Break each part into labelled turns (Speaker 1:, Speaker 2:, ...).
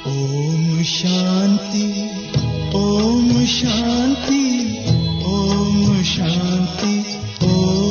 Speaker 1: ओम शांति, ओम शांति, ओम शांति, ओम।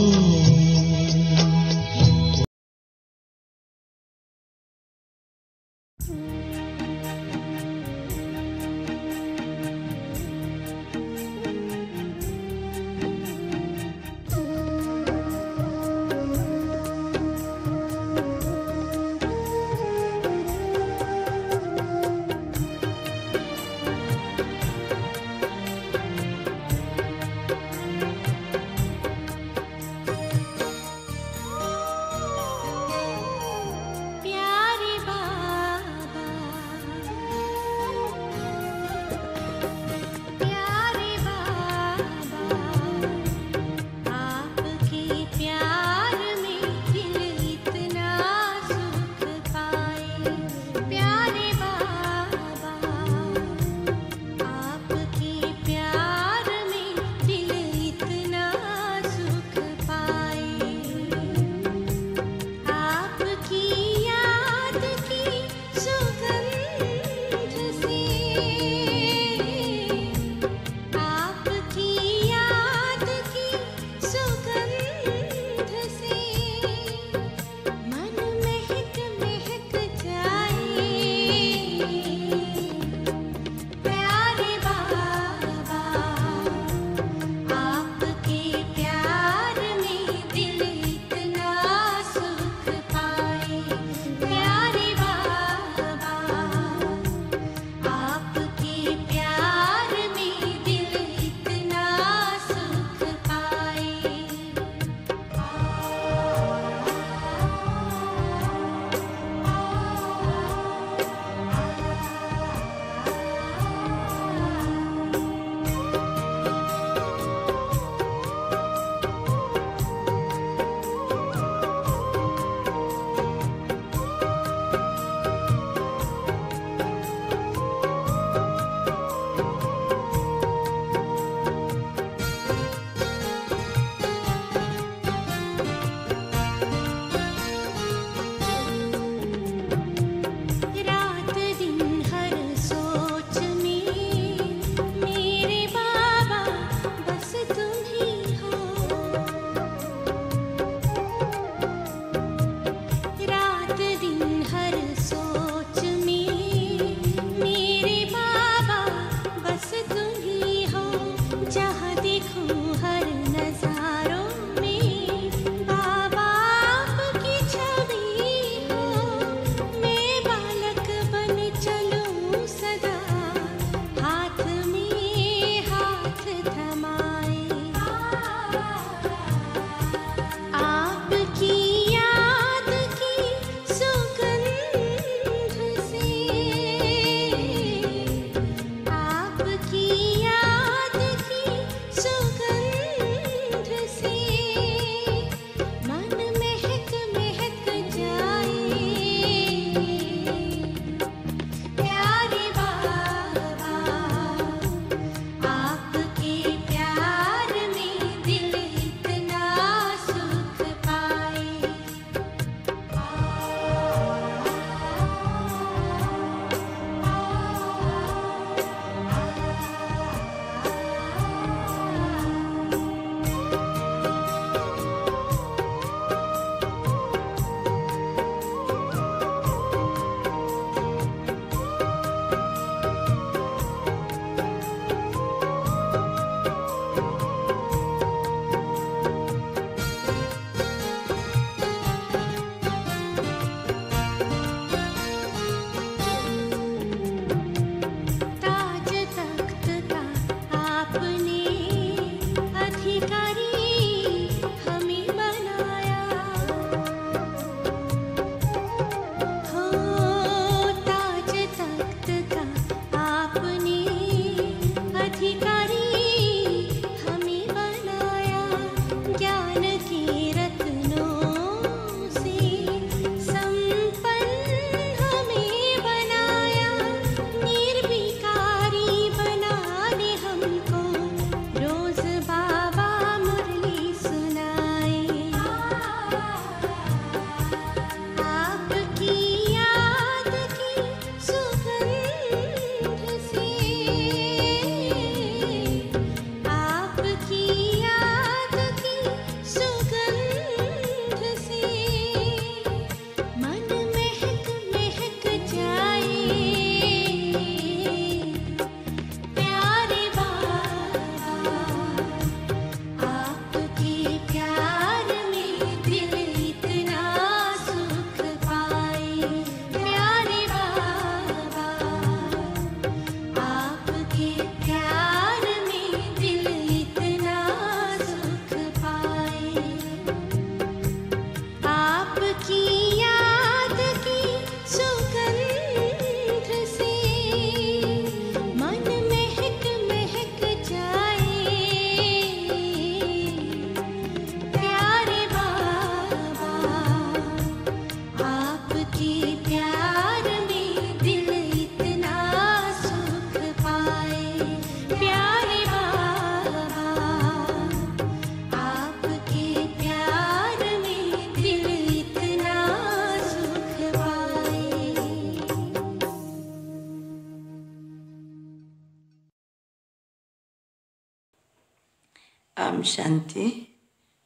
Speaker 2: ಓಂ ಶಾಂತಿ.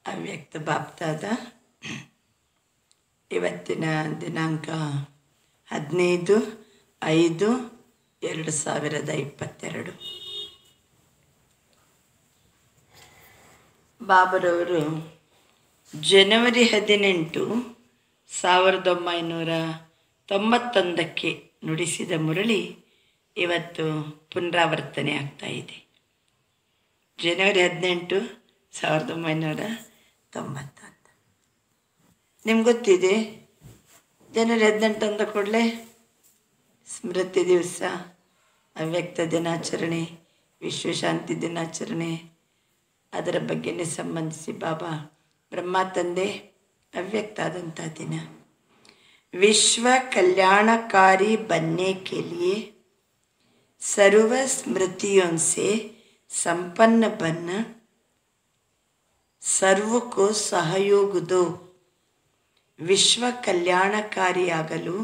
Speaker 2: ಅವ್ಯಕ್ತ ಬಾಪ್ತಾದ. ಇವತ್ತಿನ ದಿನಾಂಕ 15/5/2022. ಬಾಬರವರು ಜನವರಿ 18, 1991 ನುಡಿಸಿದ ಮುರಳಿ ಇವತ್ತು ಪುನರಾವರ್ತನೆ ಆಗ್ತಾ ಇದೆ. ಜನವರಿ 18, 1990. ನಿಮ್ಗೆ ಗೊತ್ತಿದೆ, ಜನವರಿ 18 ಅಂದ ಕೂಡಲೇ ಸ್ಮೃತಿ ದಿವಸ, ಅವ್ಯಕ್ತ ದಿನಾಚರಣೆ, ವಿಶ್ವಶಾಂತಿ ದಿನಾಚರಣೆ, ಅದರ ಬಗ್ಗೆನೇ ಸಂಬಂಧಿಸಿ ಬಾಬಾ ಬ್ರಹ್ಮ ತಂದೆ ಅವ್ಯಕ್ತ ಆದಂಥ ದಿನ. ವಿಶ್ವ कल्याणकारी बनने के लिए सर्व स्मृतियों से संपन्न बन सर्व को सहयोग दो. ವಿಶ್ವ ಕಲ್ಯಾಣಕಾರಿಯಾಗಲು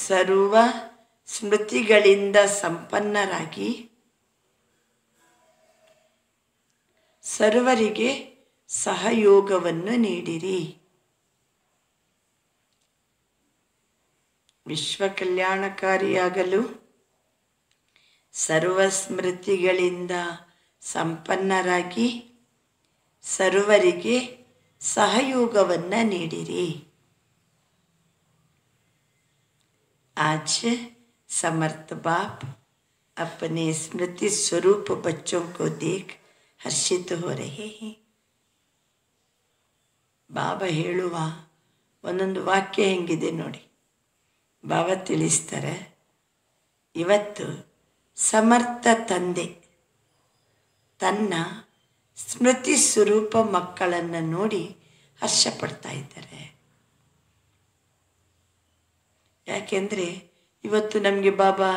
Speaker 2: ಸರ್ವ ಸ್ಮೃತಿಗಳಿಂದ ಸಂಪನ್ನರಾಗಿ ಸರ್ವರಿಗೆ ಸಹಯೋಗವನ್ನು ನೀಡಿರಿ. ವಿಶ್ವ ಕಲ್ಯಾಣಕಾರಿಯಾಗಲು ಸರ್ವ ಸ್ಮೃತಿಗಳಿಂದ ಸಂಪನ್ನರಾಗಿ ಸರ್ವರಿಗೆ ಸಹಯೋಗವನ್ನು ನೀಡಿರಿ. आज समर्थ बाप अपने स्मृति स्वरूप बच्चों को देख हर्षित हो रहे हैं. ಬಾಬಾ ಹೇಳುವ ಒಂದೊಂದು ವಾಕ್ಯ ಹೆಂಗಿದೆ ನೋಡಿ. ಬಾಬಾ ತಿಳಿಸ್ತಾರೆ, ಇವತ್ತು ಸಮರ್ಥ ತಂದೆ ತನ್ನ ಸ್ಮೃತಿ ಸ್ವರೂಪ ಮಕ್ಕಳನ್ನು ನೋಡಿ ಹರ್ಷ ಪಡ್ತಾ ಇದ್ದಾರೆ. ಯಾಕೆಂದರೆ ಇವತ್ತು ನಮಗೆ ಬಾಬಾ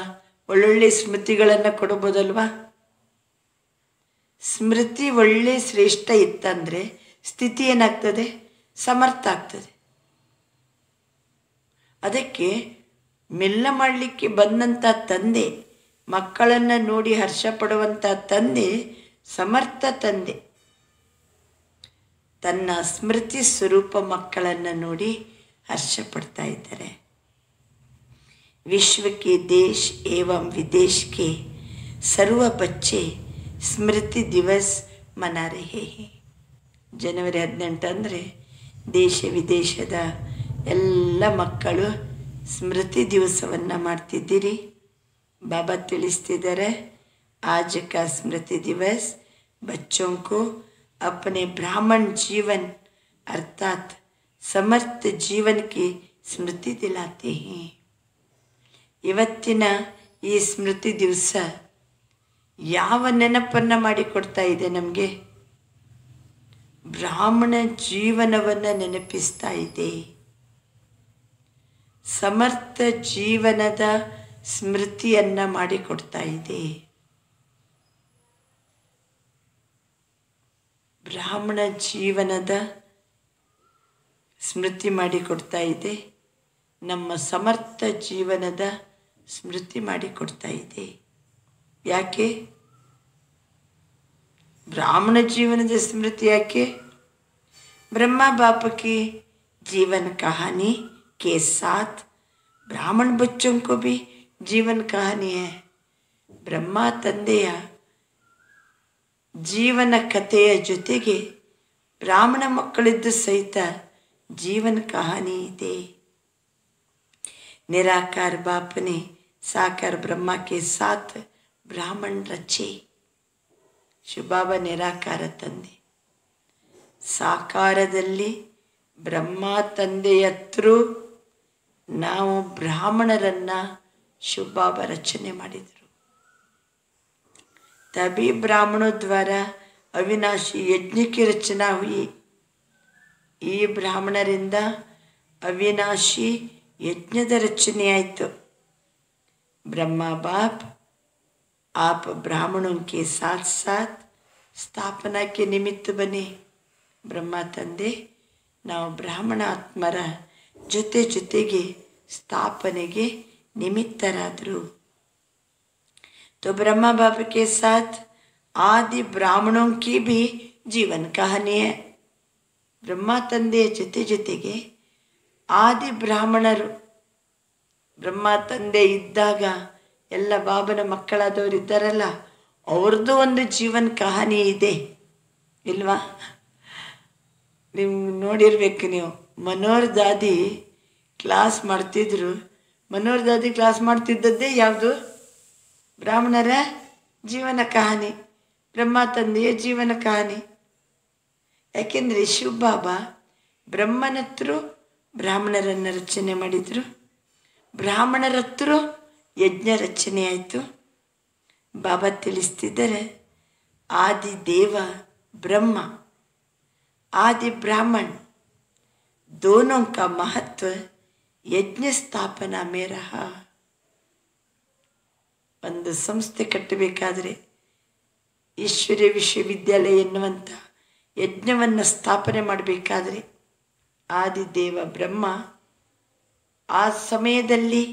Speaker 2: ಒಳ್ಳೊಳ್ಳೆ ಸ್ಮೃತಿಗಳನ್ನು ಕೊಡಬಹುದಲ್ವಾ. ಸ್ಮೃತಿ ಒಳ್ಳೆ ಶ್ರೇಷ್ಠ ಇತ್ತಂದರೆ ಸ್ಥಿತಿ ಏನಾಗ್ತದೆ, ಸಮರ್ಥ ಆಗ್ತದೆ. ಅದಕ್ಕೆ ಮೆಲ್ಲ ಮಾಡಲಿಕ್ಕೆ ಬಂದಂಥ ತಂದೆ, ಮಕ್ಕಳನ್ನು ನೋಡಿ ಹರ್ಷ ಪಡುವಂಥ ತಂದೆ ಸಮರ್ಥ ತಂದೆ. ತನ್ನ ಸ್ಮೃತಿ ಸ್ವರೂಪ ಮಕ್ಕಳನ್ನು ನೋಡಿ ಹರ್ಷ ಪಡ್ತಾ ಇದ್ದಾರೆ. विश्व के देश एवं विदेश के सर्व बच्चे स्मृति दिवस मना रहे हैं. ಜನವರಿ 18 ಅಂದರೆ ದೇಶ ವಿದೇಶದ ಎಲ್ಲ ಮಕ್ಕಳು ಸ್ಮೃತಿ ದಿವಸವನ್ನು ಮಾಡ್ತಿದ್ದೀರಿ. ಬಾಬಾ ತಿಳಿಸ್ತಿದ್ದಾರೆ, आज का स्मृति दिवस बच्चों को अपने ब्राह्मण जीवन अर्थात समर्थ जीवन की स्मृति दिलाते हैं. ಇವತ್ತಿನ ಈ ಸ್ಮೃತಿ ದಿವಸ ಯಾವ ನೆನಪನ್ನು ಮಾಡಿಕೊಡ್ತಾ ಇದೆ ನಮಗೆ? ಬ್ರಾಹ್ಮಣ ಜೀವನವನ್ನು ನೆನಪಿಸ್ತಾ ಇದೆ. ಸಮರ್ಥ ಜೀವನದ ಸ್ಮೃತಿಯನ್ನು ಮಾಡಿಕೊಡ್ತಾ ಇದೆ. ಬ್ರಾಹ್ಮಣ ಜೀವನದ ಸ್ಮೃತಿ ಮಾಡಿಕೊಡ್ತಾ ಇದೆ. ನಮ್ಮ ಸಮರ್ಥ ಜೀವನದ ಸ್ಮೃತಿ ಮಾಡಿಕೊಡ್ತಾ ಇದೆ. ಯಾಕೆ ಬ್ರಾಹ್ಮಣ ಜೀವನದ ಸ್ಮೃತಿ? ಯಾಕೆ ब्रह्मा बाप की जीवन कहानी के साथ ब्राह्मण बच्चों को भी जीवन कहानी है. ಬ್ರಹ್ಮ ತಂದೆಯ ಜೀವನ ಕಥೆಯ ಜೊತೆಗೆ ಬ್ರಾಹ್ಮಣ ಮಕ್ಕಳಿದ್ದು ಸಹಿತ ಜೀವನ ಕಹಾನಿ ಇದೆ. निराकार बाप ने साकार ब्रह्मा के साथ ब्राह्मण रचे. ಶಿವಬಾಬಾ ನಿರಾಕಾರ ತಂದೆ, ಸಾಕಾರದಲ್ಲಿ ಬ್ರಹ್ಮ ತಂದೆಯ ಥ್ರೂ ನಾವು ಬ್ರಾಹ್ಮಣರನ್ನು ಶಿವಬಾಬಾ ರಚನೆ ಮಾಡಿದರು. तभी ब्राह्मणों द्वारा अविनाशी यज्ञ की रचना हुई. ಈ ಬ್ರಾಹ್ಮಣರಿಂದ ಅವಿನಾಶಿ ಯಜ್ಞದ ರಚನೆ ಆಯಿತು. ब्रह्मा बाप आप ब्राह्मणों के साथ साथ स्थापना के निमित्त बने. ಬ್ರಹ್ಮ ತಂದೆ ನಾವು ಬ್ರಾಹ್ಮಣ ಆತ್ಮರ ಜೊತೆಗೆ ಸ್ಥಾಪನೆಗೆ ನಿಮಿತ್ತರಾದರು. तो ब्रह्मा बाप के साथ आदि ब्राह्मणों की भी जीवन कहानी है. ಬ್ರಹ್ಮ ತಂದೆಯ ಜೊತೆಗೆ ಆದಿ ಬ್ರಾಹ್ಮಣರು, ಬ್ರಹ್ಮ ತಂದೆ ಇದ್ದಾಗ ಎಲ್ಲ ಬಾಬನ ಮಕ್ಕಳಾದವರು ಇದ್ದಾರಲ್ಲ, ಅವ್ರದ್ದು ಒಂದು ಜೀವನ ಕಹಾನಿ ಇದೆ ಇಲ್ವಾ? ನೀವು ನೋಡಿರ್ಬೇಕು. ನೀವು ಮನೋಹರ್ ದಾದಿ ಕ್ಲಾಸ್ ಮಾಡ್ತಿದ್ರು. ಮನೋಹರ್ ದಾದಿ ಕ್ಲಾಸ್ ಮಾಡ್ತಿದ್ದದ್ದೇ ಯಾವುದು? ಬ್ರಾಹ್ಮಣರ ಜೀವನ ಕಹಾನಿ, ಬ್ರಹ್ಮ ತಂದೆಯ ಜೀವನ ಕಹಾನಿ. ಯಾಕೆಂದರೆ ಶಿವಬಾಬಾ ಬ್ರಹ್ಮನ ಹತ್ರ ಬ್ರಾಹ್ಮಣರನ್ನು ರಚನೆ ಮಾಡಿದರು, ಬ್ರಾಹ್ಮಣರ ಹತ್ರ ಯಜ್ಞ ರಚನೆ ಆಯಿತು. ಬಾಬಾ ತಿಳಿಸ್ತಿದ್ದಾರೆ, ಆದಿ ದೇವ ಬ್ರಹ್ಮ आदि ब्राह्मण दोनों का महत्व यज्ञ स्थापना में रहा. ಒಂದು ಸಂಸ್ಥೆ ಕಟ್ಟಬೇಕಾದರೆ ಈಶ್ವರ್ಯ ವಿಶ್ವವಿದ್ಯಾಲಯ ಎನ್ನುವಂಥ ಯಜ್ಞವನ್ನು ಸ್ಥಾಪನೆ ಮಾಡಬೇಕಾದರೆ ಆದಿದೇವ ಬ್ರಹ್ಮ ಆ ಸಮಯದಲ್ಲಿ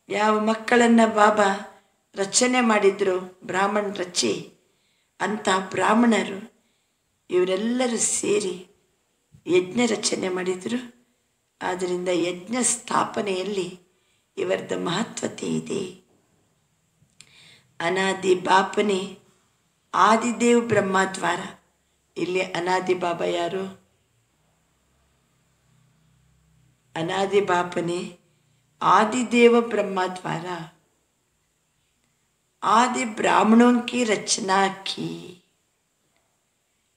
Speaker 2: ಯಾವ ಮಕ್ಕಳನ್ನು ಬಾಬಾ ರಚನೆ ಮಾಡಿದ್ರು, ಬ್ರಾಹ್ಮಣ ರಚಿ ಅಂಥ ಬ್ರಾಹ್ಮಣರು ಇವರೆಲ್ಲರೂ ಸೇರಿ ಯಜ್ಞ ರಚನೆ ಮಾಡಿದರು. ಆದ್ದರಿಂದ ಯಜ್ಞ ಸ್ಥಾಪನೆಯಲ್ಲಿ ಇವರದ ಮಹತ್ವತೆ ಇದೆ. ಅನಾದಿ ಬಾಪನೆ ಆದಿದೇವ್ ಬ್ರಹ್ಮ ದ್ವಾರ. ಇಲ್ಲಿ ಅನಾದಿ ಬಾಬಾ ಯಾರು? ಅನಾದಿ ಬಾಪನೆ आदिदेव ब्रह्मा द्वारा आदि ब्राह्मणों की रचना की.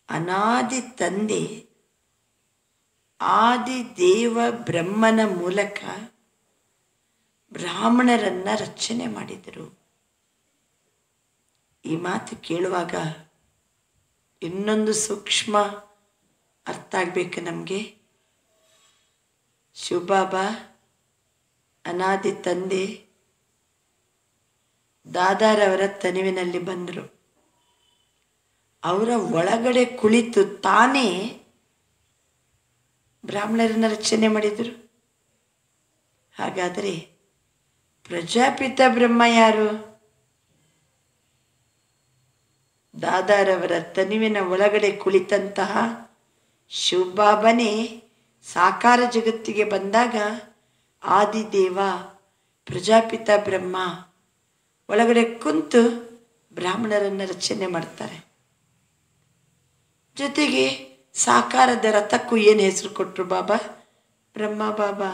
Speaker 2: ಅನಾದಿ ತಂದೆ ಆದಿದೇವ ಬ್ರಹ್ಮನ ಮೂಲಕ ಬ್ರಾಹ್ಮಣರನ್ನು ರಚನೆ ಮಾಡಿದರು. ಈ ಮಾತು ಕೇಳುವಾಗ ಇನ್ನೊಂದು ಸೂಕ್ಷ್ಮ ಅರ್ಥ ಆಗಬೇಕು ನಮಗೆ. ಶಿವಬಾಬಾ ಅನಾದಿ ತಂದೆ ದಾದಾರವರ ತನುವಿನಲ್ಲಿ ಬಂದರು. ಅವರ ಒಳಗಡೆ ಕುಳಿತು ತಾನೇ ಬ್ರಾಹ್ಮಣರನ್ನು ರಚನೆ ಮಾಡಿದರು. ಹಾಗಾದರೆ ಪ್ರಜಾಪಿತ ಬ್ರಹ್ಮ ಯಾರು? ದಾದಾರವರ ತನುವಿನ ಒಳಗಡೆ ಕುಳಿತಂತಹ ಶಿವಬಾಬನೇ ಸಾಕಾರ ಜಗತ್ತಿಗೆ ಬಂದಾಗ ಆದಿದೇವ ಪ್ರಜಾಪಿತ ಬ್ರಹ್ಮ ಒಳಗಡೆ ಕುಂತು ಬ್ರಾಹ್ಮಣರನ್ನು ರಚನೆ ಮಾಡ್ತಾರೆ. ಜೊತೆಗೆ ಸಾಕಾರದ ರಥಕ್ಕೂ ಏನು ಹೆಸರು ಕೊಟ್ಟರು ಬಾಬಾ? ಬ್ರಹ್ಮ ಬಾಬಾ.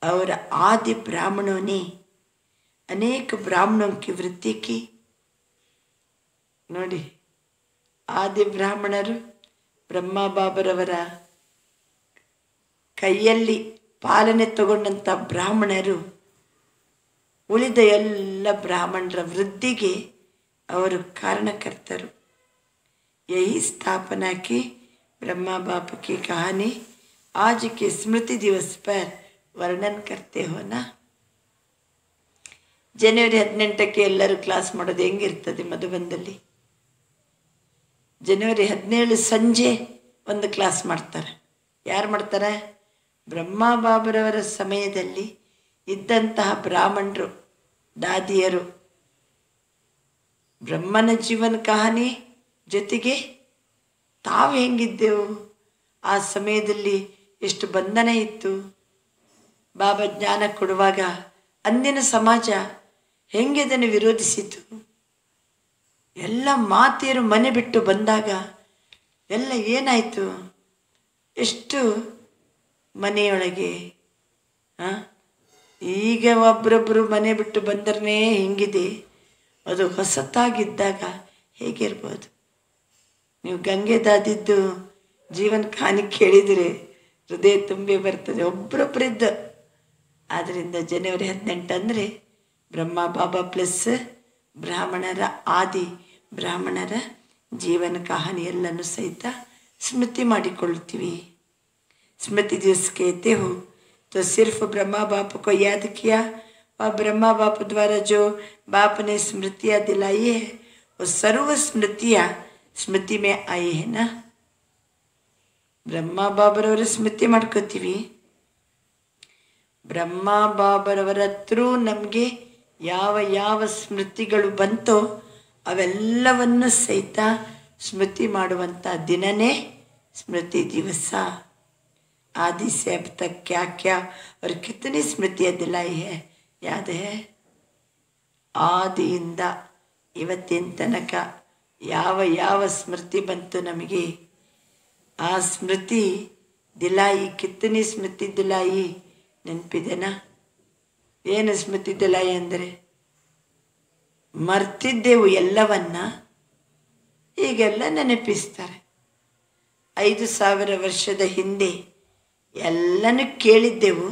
Speaker 2: और आदि ब्राह्मणों ने अनेक ब्राह्मणों की वृद्धि की. ನೋಡಿ, ಆದಿ ಬ್ರಾಹ್ಮಣರು ಬ್ರಹ್ಮ ಬಾಬರವರ ಕೈಯಲ್ಲಿ ಪಾಲನೆ ತಗೊಂಡಂಥ ಬ್ರಾಹ್ಮಣರು ಉಳಿದ ಎಲ್ಲ ಬ್ರಾಹ್ಮಣರ ವೃದ್ಧಿಗೆ ಅವರು ಕಾರಣಕರ್ತರು. यही स्थापना की ब्रह्मा बाप की कहानी आज के स्मृति दिवस पर वर्णन करते हो ना. ಜನವರಿ 18ಕ್ಕೆ ಎಲ್ಲರೂ ಕ್ಲಾಸ್ ಮಾಡೋದು ಹೆಂಗಿರ್ತದೆ ಮಧುಬನದಲ್ಲಿ? ಜನವರಿ 17 ಸಂಜೆ ಒಂದು ಕ್ಲಾಸ್ ಮಾಡ್ತಾರೆ. ಯಾರು ಮಾಡ್ತಾರೆ? ಬ್ರಹ್ಮ ಬಾಬರವರ ಸಮಯದಲ್ಲಿ ಇದ್ದಂತಹ ಬ್ರಾಹ್ಮಣರು, ದಾದಿಯರು ಬ್ರಹ್ಮನ ಜೀವನ ಕಹಾನಿ ಜೊತೆಗೆ ತಾವು ಹೆಂಗಿದ್ದೆವು, ಆ ಸಮಯದಲ್ಲಿ ಎಷ್ಟು ಬಂಧನ ಇತ್ತು. ಬಾಬಾ ಜ್ಞಾನ ಕೊಡುವಾಗ ಅಂದಿನ ಸಮಾಜ ಹೆಂಗೆ ಅದನ್ನು ವಿರೋಧಿಸಿತು. ಎಲ್ಲ ಮಾತೆಯರು ಮನೆ ಬಿಟ್ಟು ಬಂದಾಗ ಎಲ್ಲ ಏನಾಯಿತು, ಎಷ್ಟು ಮನೆಯೊಳಗೆ ಈಗ ಒಬ್ಬರೊಬ್ಬರು ಮನೆ ಬಿಟ್ಟು ಬಂದ್ರೆ ಹಿಂಗಿದೆ, ಅದು ಹೊಸತಾಗಿದ್ದಾಗ ಹೇಗಿರ್ಬೋದು. ನೀವು ಗಂಗೆ ದಾದಿದ್ದು ಜೀವನ ಕಹಾನಿ ಕೇಳಿದರೆ ಹೃದಯ ತುಂಬಿ ಬರ್ತದೆ. ಒಬ್ಬರೊಬ್ಬರಿದ್ದ. ಆದ್ದರಿಂದ ಜನವರಿ 18 ಅಂದರೆ ಬ್ರಹ್ಮ ಬಾಬಾ ಪ್ಲಸ್ ಬ್ರಾಹ್ಮಣರ ಆದಿ, ಬ್ರಾಹ್ಮಣರ ಜೀವನ ಕಹಾನಿ ಎಲ್ಲನೂ ಸಹಿತ ಸ್ಮೃತಿ ಮಾಡಿಕೊಳ್ತೀವಿ. स्मृति दिवस कहते हो तो सिर्फ ब्रह्मा बाप को याद किया और ब्रह्मा बाप द्वारा जो बाप ने स्मृतियाँ दिलाई है वो सर्व स्मृतियाँ स्मृति में आई है ना. ಬ್ರಹ್ಮ ಬಾಬರವರ ಸ್ಮೃತಿ ಮಾಡ್ಕೋತೀವಿ. ಬ್ರಹ್ಮ ಬಾಬರವರ ಥ್ರೂ ನಮಗೆ ಯಾವ ಯಾವ ಸ್ಮೃತಿಗಳು ಬಂತೋ ಅವೆಲ್ಲವನ್ನು ಸಹಿತ ಸ್ಮೃತಿ ಮಾಡುವಂಥ ದಿನನೇ ಸ್ಮೃತಿ ದಿವಸ. आदि से अब तक क्या क्या और कितनी स्मृतियाँ दिलाई है याद है. ಆದಿಯಿಂದ ಇವತ್ತಿನ ತನಕ ಯಾವ ಯಾವ ಸ್ಮೃತಿ ಬಂತು ನಮಗೆ, ಆ ಸ್ಮೃತಿ ದಿಲಾಯಿ, ಕಿತ್ತನಿ ಸ್ಮೃತಿ ದಿಲಾಯಿ ನೆನಪಿದೆನಾ? ಏನು ಸ್ಮೃತಿ ದಿಲಾಯಿ ಅಂದರೆ ಮರ್ತಿದ್ದೆವು ಎಲ್ಲವನ್ನ, ಈಗೆಲ್ಲ ನೆನಪಿಸ್ತಾರೆ. 5000 ವರ್ಷದ ಹಿಂದೆ ಎಲ್ಲನೂ ಕೇಳಿದ್ದೆವು.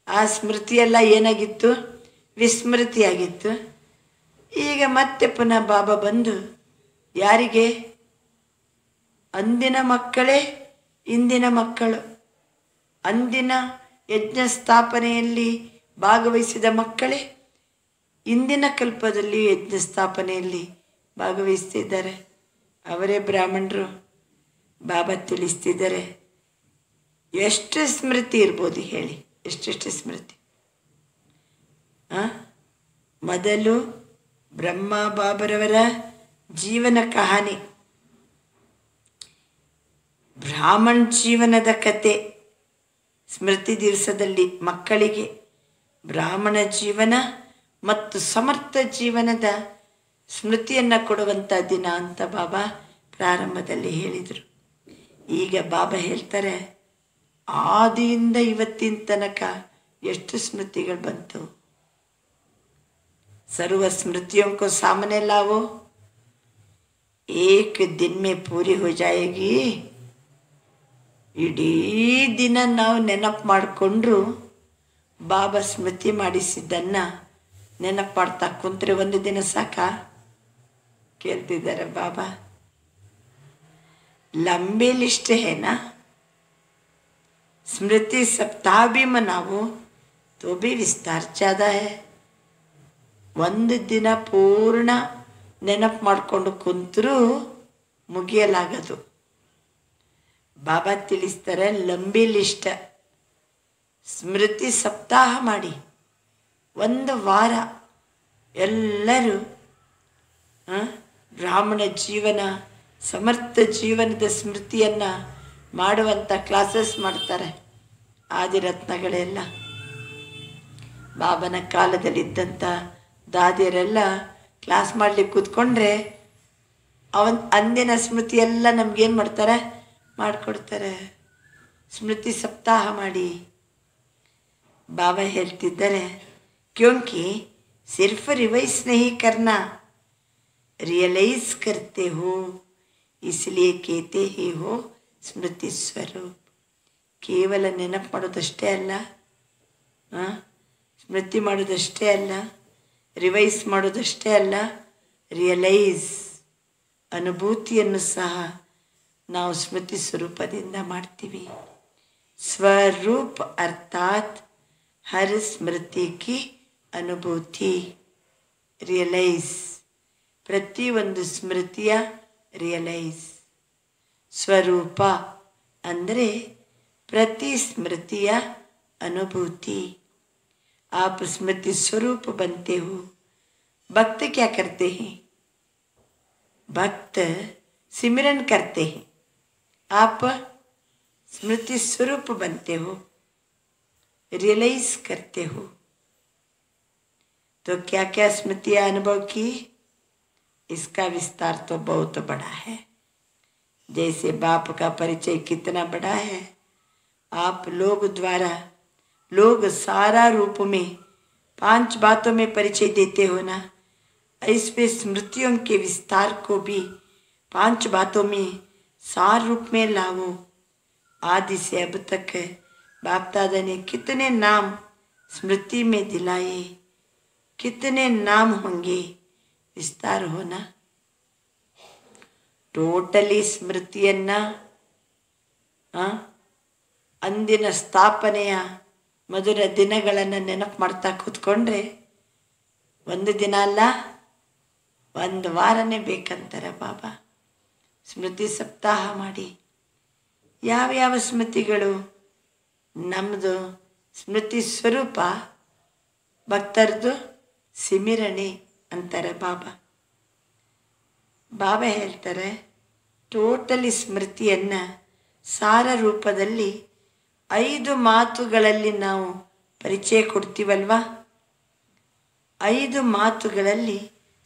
Speaker 2: ಆ ಸ್ಮೃತಿಯೆಲ್ಲ ಏನಾಗಿತ್ತು, ವಿಸ್ಮೃತಿಯಾಗಿತ್ತು. ಈಗ ಮತ್ತೆ ಪುನಃ ಬಾಬಾ ಬಂದು ಯಾರಿಗೆ, ಅಂದಿನ ಮಕ್ಕಳೇ ಇಂದಿನ ಮಕ್ಕಳು, ಅಂದಿನ ಯಜ್ಞ ಸ್ಥಾಪನೆಯಲ್ಲಿ ಭಾಗವಹಿಸಿದ ಮಕ್ಕಳೇ ಇಂದಿನ ಕಲ್ಪದಲ್ಲಿ ಯಜ್ಞ ಸ್ಥಾಪನೆಯಲ್ಲಿ ಭಾಗವಹಿಸ್ತಿದ್ದಾರೆ. ಅವರೇ ಬ್ರಾಹ್ಮಣರು. ಬಾಬಾ ತಿಳಿಸ್ತಿದ್ದಾರೆ. ಎಷ್ಟು ಸ್ಮೃತಿ ಇರ್ಬೋದು ಹೇಳಿ, ಎಷ್ಟೆಷ್ಟು ಸ್ಮೃತಿ. ಮೊದಲು ಬ್ರಹ್ಮ ಬಾಬರವರ ಜೀವನ ಕಹಾನಿ, ಬ್ರಾಹ್ಮಣ ಜೀವನದ ಕತೆ ಸ್ಮೃತಿ ದಿವಸದಲ್ಲಿ ಮಕ್ಕಳಿಗೆ ಬ್ರಾಹ್ಮಣ ಜೀವನ ಮತ್ತು ಸಮರ್ಥ ಜೀವನದ ಸ್ಮೃತಿಯನ್ನು ಕೊಡುವಂಥ ದಿನ ಅಂತ ಬಾಬಾ ಪ್ರಾರಂಭದಲ್ಲಿ ಹೇಳಿದರು. ಈಗ ಬಾಬಾ ಹೇಳ್ತಾರೆ, ಆದಿಯಿಂದ ಇವತ್ತಿನ ತನಕ ಎಷ್ಟು ಸ್ಮೃತಿಗಳು ಬಂತು. सर्व स्मृतियों को सामने लाओ, एक दिन में पूरी हो जाएगी. ಇಡೀ ದಿನ ನಾವು ನೆನಪು ಮಾಡಿಕೊಂಡ್ರು ಬಾಬಾ ಸ್ಮೃತಿ ಮಾಡಿಸಿದ್ದನ್ನು ನೆನಪು ಮಾಡ್ತಾ ಕುಂತ್ರೆ ಒಂದು ದಿನ ಸಾಕಾ? ಕೇಳ್ತಿದ್ದಾರೆ ಬಾಬಾ. लंबी लिस्ट है ना, स्मृति सप्ताह भी मनाओ तो भी विस्तार ज़्यादा है. ಒಂದು ದಿನ ಪೂರ್ಣ ನೆನಪು ಮಾಡಿಕೊಂಡು ಕುಂತರೂ ಮುಗಿಯಲಾಗದು. ಬಾಬಾ ತಿಳಿಸ್ತಾರೆ, ಲಂಬಿ ಲಿಸ್ಟ್ ಸ್ಮೃತಿ ಸಪ್ತಾಹ ಮಾಡಿ ಒಂದು ವಾರ ಎಲ್ಲರೂ ಬ್ರಾಹ್ಮಣ ಜೀವನ ಸಮರ್ಥ ಜೀವನದ ಸ್ಮೃತಿಯನ್ನು ಮಾಡುವಂಥ ಕ್ಲಾಸಸ್ ಮಾಡ್ತಾರೆ ಆದಿರತ್ನಗಳೆಲ್ಲ. ಬಾಬನ ಕಾಲದಲ್ಲಿದ್ದಂಥ ದಾದಿಯರೆಲ್ಲ ಕ್ಲಾಸ್ ಮಾಡಲಿಕ್ಕೆ ಕೂತ್ಕೊಂಡ್ರೆ ಅಂದಿನ ಸ್ಮೃತಿ ಎಲ್ಲ ನಮಗೇನು ಮಾಡ್ತಾರೆ, ಮಾಡಿಕೊಡ್ತಾರೆ. ಸ್ಮೃತಿ ಸಪ್ತಾಹ ಮಾಡಿ. ಬಾಬಾ ಹೇಳ್ತಿದ್ದಾರೆ, ಕ್ಯೋಂಕಿ ಸಿರ್ಫ್ ರಿವೈಸ್ ನಹಿ ಕರ್ನಾ, ರಿಯಲೈಸ್ ಕರ್ತೆ ಹೋ, ಇಸ್ಲಿಯೇ ಕೇತೆ ಹಿ ಹೋ ಸ್ಮೃತಿ ಸ್ವರೂಪ್. ಕೇವಲ ನೆನಪು ಮಾಡೋದಷ್ಟೇ ಅಲ್ಲ, ಸ್ಮೃತಿ ಮಾಡೋದಷ್ಟೇ ಅಲ್ಲ, ರಿವೈಸ್ ಮಾಡೋದಷ್ಟೇ ಅಲ್ಲ, ರಿಯಲೈಸ್ ಅನುಭೂತಿಯನ್ನು ಸಹ ನಾವು ಸ್ಮೃತಿ ಸ್ವರೂಪದಿಂದ ಮಾಡ್ತೀವಿ. ಸ್ವರೂಪ ಅರ್ಥಾತ್ ಹರ್ ಸ್ಮೃತಿ ಕಿ ಅನುಭೂತಿ. ರಿಯಲೈಸ್ ಪ್ರತಿಯೊಂದು ಸ್ಮೃತಿಯ ರಿಯಲೈಸ್. ಸ್ವರೂಪ ಅಂದರೆ ಪ್ರತಿ ಸ್ಮೃತಿಯ ಅನುಭೂತಿ. आप स्मृति स्वरूप बनते हो. भक्त क्या करते हैं? भक्त सिमरन करते हैं. आप स्मृति स्वरूप बनते हो, रियलाइज करते हो। तो क्या क्या स्मृतियाँ अनुभव की, इसका विस्तार तो बहुत बड़ा है। जैसे बाप का परिचय कितना बड़ा है, आप लोग द्वारा लोग सारा रूप में 5 बातों में परिचय देते हो ना, इसमें स्मृतियों के विस्तार को भी 5 बातों में सार रूप में लाओ। आदि से अब तक बाप दादा ने कितने नाम स्मृति में दिलाए, कितने नाम होंगे, विस्तार होना। ಟೋಟಲಿ ಸ್ಮೃತಿಯನ್ನು ಅಂದಿನ ಸ್ಥಾಪನೆಯ ಮಧುರ ದಿನಗಳನ್ನು ನೆನಪು ಮಾಡ್ತಾ ಕೂತ್ಕೊಂಡ್ರೆ ಒಂದು ದಿನ ಅಲ್ಲ, ಒಂದು ವಾರನೇ ಬೇಕಂತಾರೆ ಬಾಬಾ. ಸ್ಮೃತಿ ಸಪ್ತಾಹ ಮಾಡಿ. ಯಾವ್ಯಾವ ಸ್ಮೃತಿಗಳು? ನಮ್ಮದು ಸ್ಮೃತಿ ಸ್ವರೂಪ, ಭಕ್ತರದು ಸಿಮಿರಣೆ ಅಂತಾರೆ ಬಾಬಾ. ಬಾಬಾ ಹೇಳ್ತಾರೆ, ಟೋಟಲಿ ಸ್ಮೃತಿಯನ್ನು ಸಾರ ರೂಪದಲ್ಲಿ 5 ಮಾತುಗಳಲ್ಲಿ ನಾವು ಪರಿಚಯ ಕೊಡ್ತೀವಲ್ವ, 5 ಮಾತುಗಳಲ್ಲಿ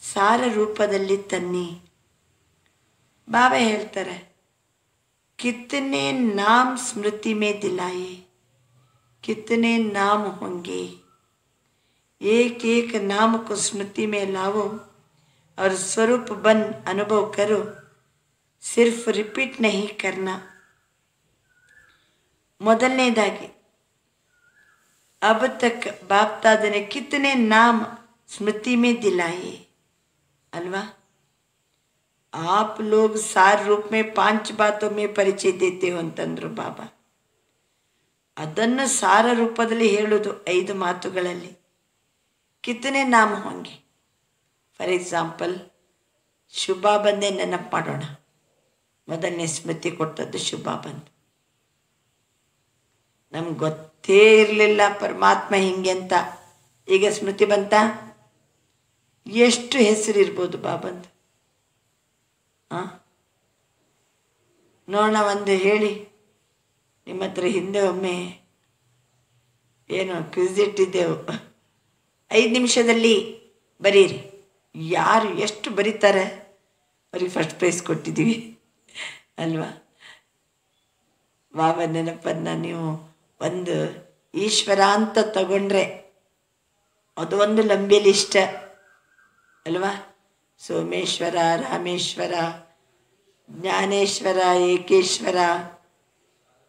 Speaker 2: ಸಾರ ರೂಪದಲ್ಲಿ ತನ್ನಿ. ಬಾಬಾ ಹೇಳ್ತಾರೆ, कितने नाम स्मृति में दिलाए, कितने नाम होंगे, एक एक नाम को स्मृति में लाओ और स्वरूप बन अनुभव करो, सिर्फ रिपीट नहीं करना. ಮೊದಲನೇದಾಗಿ अब तक बाप दादा ने कितने नाम स्मृति में दिलाए अल्वा. आप लोग सार रूप में 5 बातों में परिचय देते हो ಅಂತಂದ್ರು ಬಾಬಾ. ಅದನ್ನು ಸಾರ ರೂಪದಲ್ಲಿ ಹೇಳೋದು 5 ಮಾತುಗಳಲ್ಲಿ. ಕಿತನೆ ನಾಮ ಹೋಂಗೆ. ಫಾರ್ ಎಕ್ಸಾಂಪಲ್, ಶುಭ ಬಂದೇ ನೆನಪು ಮಾಡೋಣ. ಮೊದಲನೇ ಸ್ಮೃತಿ ಕೊಟ್ಟದ್ದು ಶುಭ ಬಂದು. ನಮ್ಗೆ ಗೊತ್ತೇ ಇರಲಿಲ್ಲ ಪರಮಾತ್ಮ ಹಿಂಗೆ ಅಂತ. ಈಗ ಸ್ಮೃತಿ ಬಂತ. ಎಷ್ಟು ಹೆಸರಿರ್ಬೋದು ಬಾಬಂದು? ನೋಡೋಣ, ಒಂದು ಹೇಳಿ. ನಿಮ್ಮ ಹತ್ರ ಹಿಂದೆ ಒಮ್ಮೆ ಏನು ಕ್ವಿಜ್ ಇಟ್ಟಿದ್ದೆವು, 5 ನಿಮಿಷದಲ್ಲಿ ಬರೀರಿ. ಯಾರು ಎಷ್ಟು ಬರೀತಾರೆ ಅವ್ರಿಗೆ ಫಸ್ಟ್ ಪ್ರೈಸ್ ಕೊಟ್ಟಿದ್ದೀವಿ ಅಲ್ವಾ. ಬಾಬಾ ನೆನಪನ್ನು ನೀವು ಒಂದು ಈಶ್ವರ ಅಂತ ತಗೊಂಡ್ರೆ ಅದು ಒಂದು ಲಂಬಿ ಲಿಸ್ಟ್ ಅಲ್ವಾ. ಸೋಮೇಶ್ವರ, ರಾಮೇಶ್ವರ, ಜ್ಞಾನೇಶ್ವರ, ಏಕೇಶ್ವರ,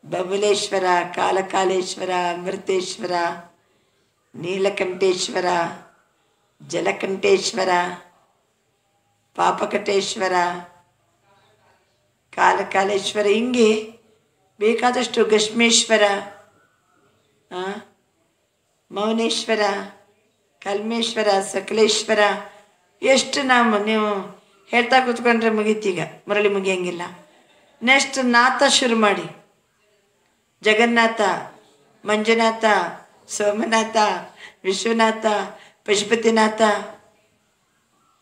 Speaker 2: ಬಬುಲೇಶ್ವರ, ಕಾಲಕಾಲೇಶ್ವರ, ಅಮೃತೇಶ್ವರ, ನೀಲಕಂಠೇಶ್ವರ, ಜಲಕಂಠೇಶ್ವರ, ಪಾಪಕಟೇಶ್ವರ, ಕಾಲಕಾಲೇಶ್ವರ, ಹಿಂಗೆ ಬೇಕಾದಷ್ಟು, ಗಶ್ಮೇಶ್ವರ, ಮೌನೇಶ್ವರ, ಕಲ್ಮೇಶ್ವರ, ಸಕಲೇಶ್ವರ, ಎಷ್ಟು ನಾಮ ನೀವು ಹೇಳ್ತಾ ಕೂತ್ಕೊಂಡ್ರೆ ಮುಗೀತೀಗ, ಮುರಳಿ ಮುಗಿಯಂಗಿಲ್ಲ. ನೆಕ್ಸ್ಟ್ ನಾಥ ಶುರು ಮಾಡಿ. ಜಗನ್ನಾಥ, ಮಂಜುನಾಥ, ಸೋಮನಾಥ, ವಿಶ್ವನಾಥ, ಪಶುಪತಿನಾಥ,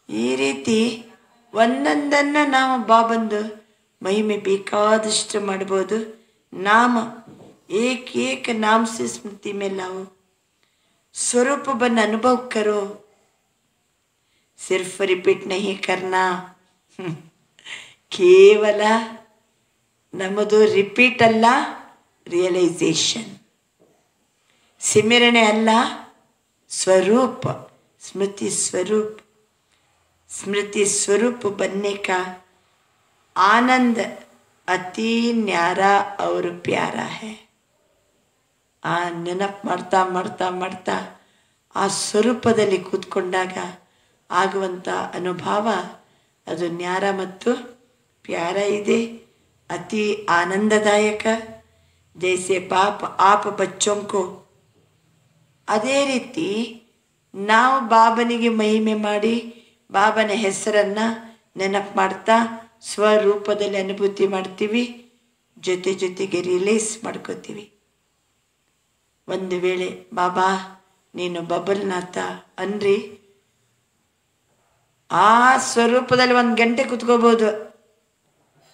Speaker 2: ಈ ರೀತಿ ಒಂದೊಂದನ್ನು ನಾವು ಬಾಬಂದು ಮಹಿಮೆ ಬೇಕಾದಷ್ಟು ಮಾಡ್ಬೋದು. नाम एक एक नाम से स्मृति में लाओ, स्वरूप बन अनुभव करो, सिर्फ रिपीट नहीं करना. ಕೇವಲ ನಮ್ಮದು ರಿಪೀಟ್ ಅಲ್ಲ, ರಿಯಲೈಸೇಷನ್. ಸಿಮಿರಣೆ ಅಲ್ಲ, ಸ್ವरूप, स्मृति स्वरूप. स्मृति स्वरूप बनने का आनंद ಅತಿ ನ್ಯಾರಾ और ಪ್ಯಾರಾ है. ಆ ನೆನಪು ಮಾಡ್ತಾ ಮಾಡ್ತಾ ಮಾಡ್ತಾ ಆ ಸ್ವರೂಪದಲ್ಲಿ ಕೂತ್ಕೊಂಡಾಗ ಆಗುವಂಥ ಅನುಭವ ಅದು ನ್ಯಾರ ಮತ್ತು ಪ್ಯಾರ ಇದೆ, ಅತಿ ಆನಂದದಾಯಕ. ಜೈಸೆ ಬಾಪ್ ಆಪ್ ಬಚ್ಚೋಂಕೋ, ಅದೇ ರೀತಿ ನಾವು ಬಾಬನಿಗೆ ಮಹಿಮೆ ಮಾಡಿ ಬಾಬನ ಹೆಸರನ್ನು ನೆನಪು ಮಾಡ್ತಾ ಸ್ವರೂಪದಲ್ಲಿ ಅನುಭೂತಿ ಮಾಡ್ತೀವಿ, ಜೊತೆ ಜೊತೆಗೆ ರಿಲೀಸ್ ಮಾಡ್ಕೋತೀವಿ. ಒಂದು ವೇಳೆ ಬಾಬಾ ನೀನು ಬಬಲ್ನಾಥ ಅನ್ರಿ, ಆ ಸ್ವರೂಪದಲ್ಲಿ 1 ಗಂಟೆ ಕುತ್ಕೋಬೋದು.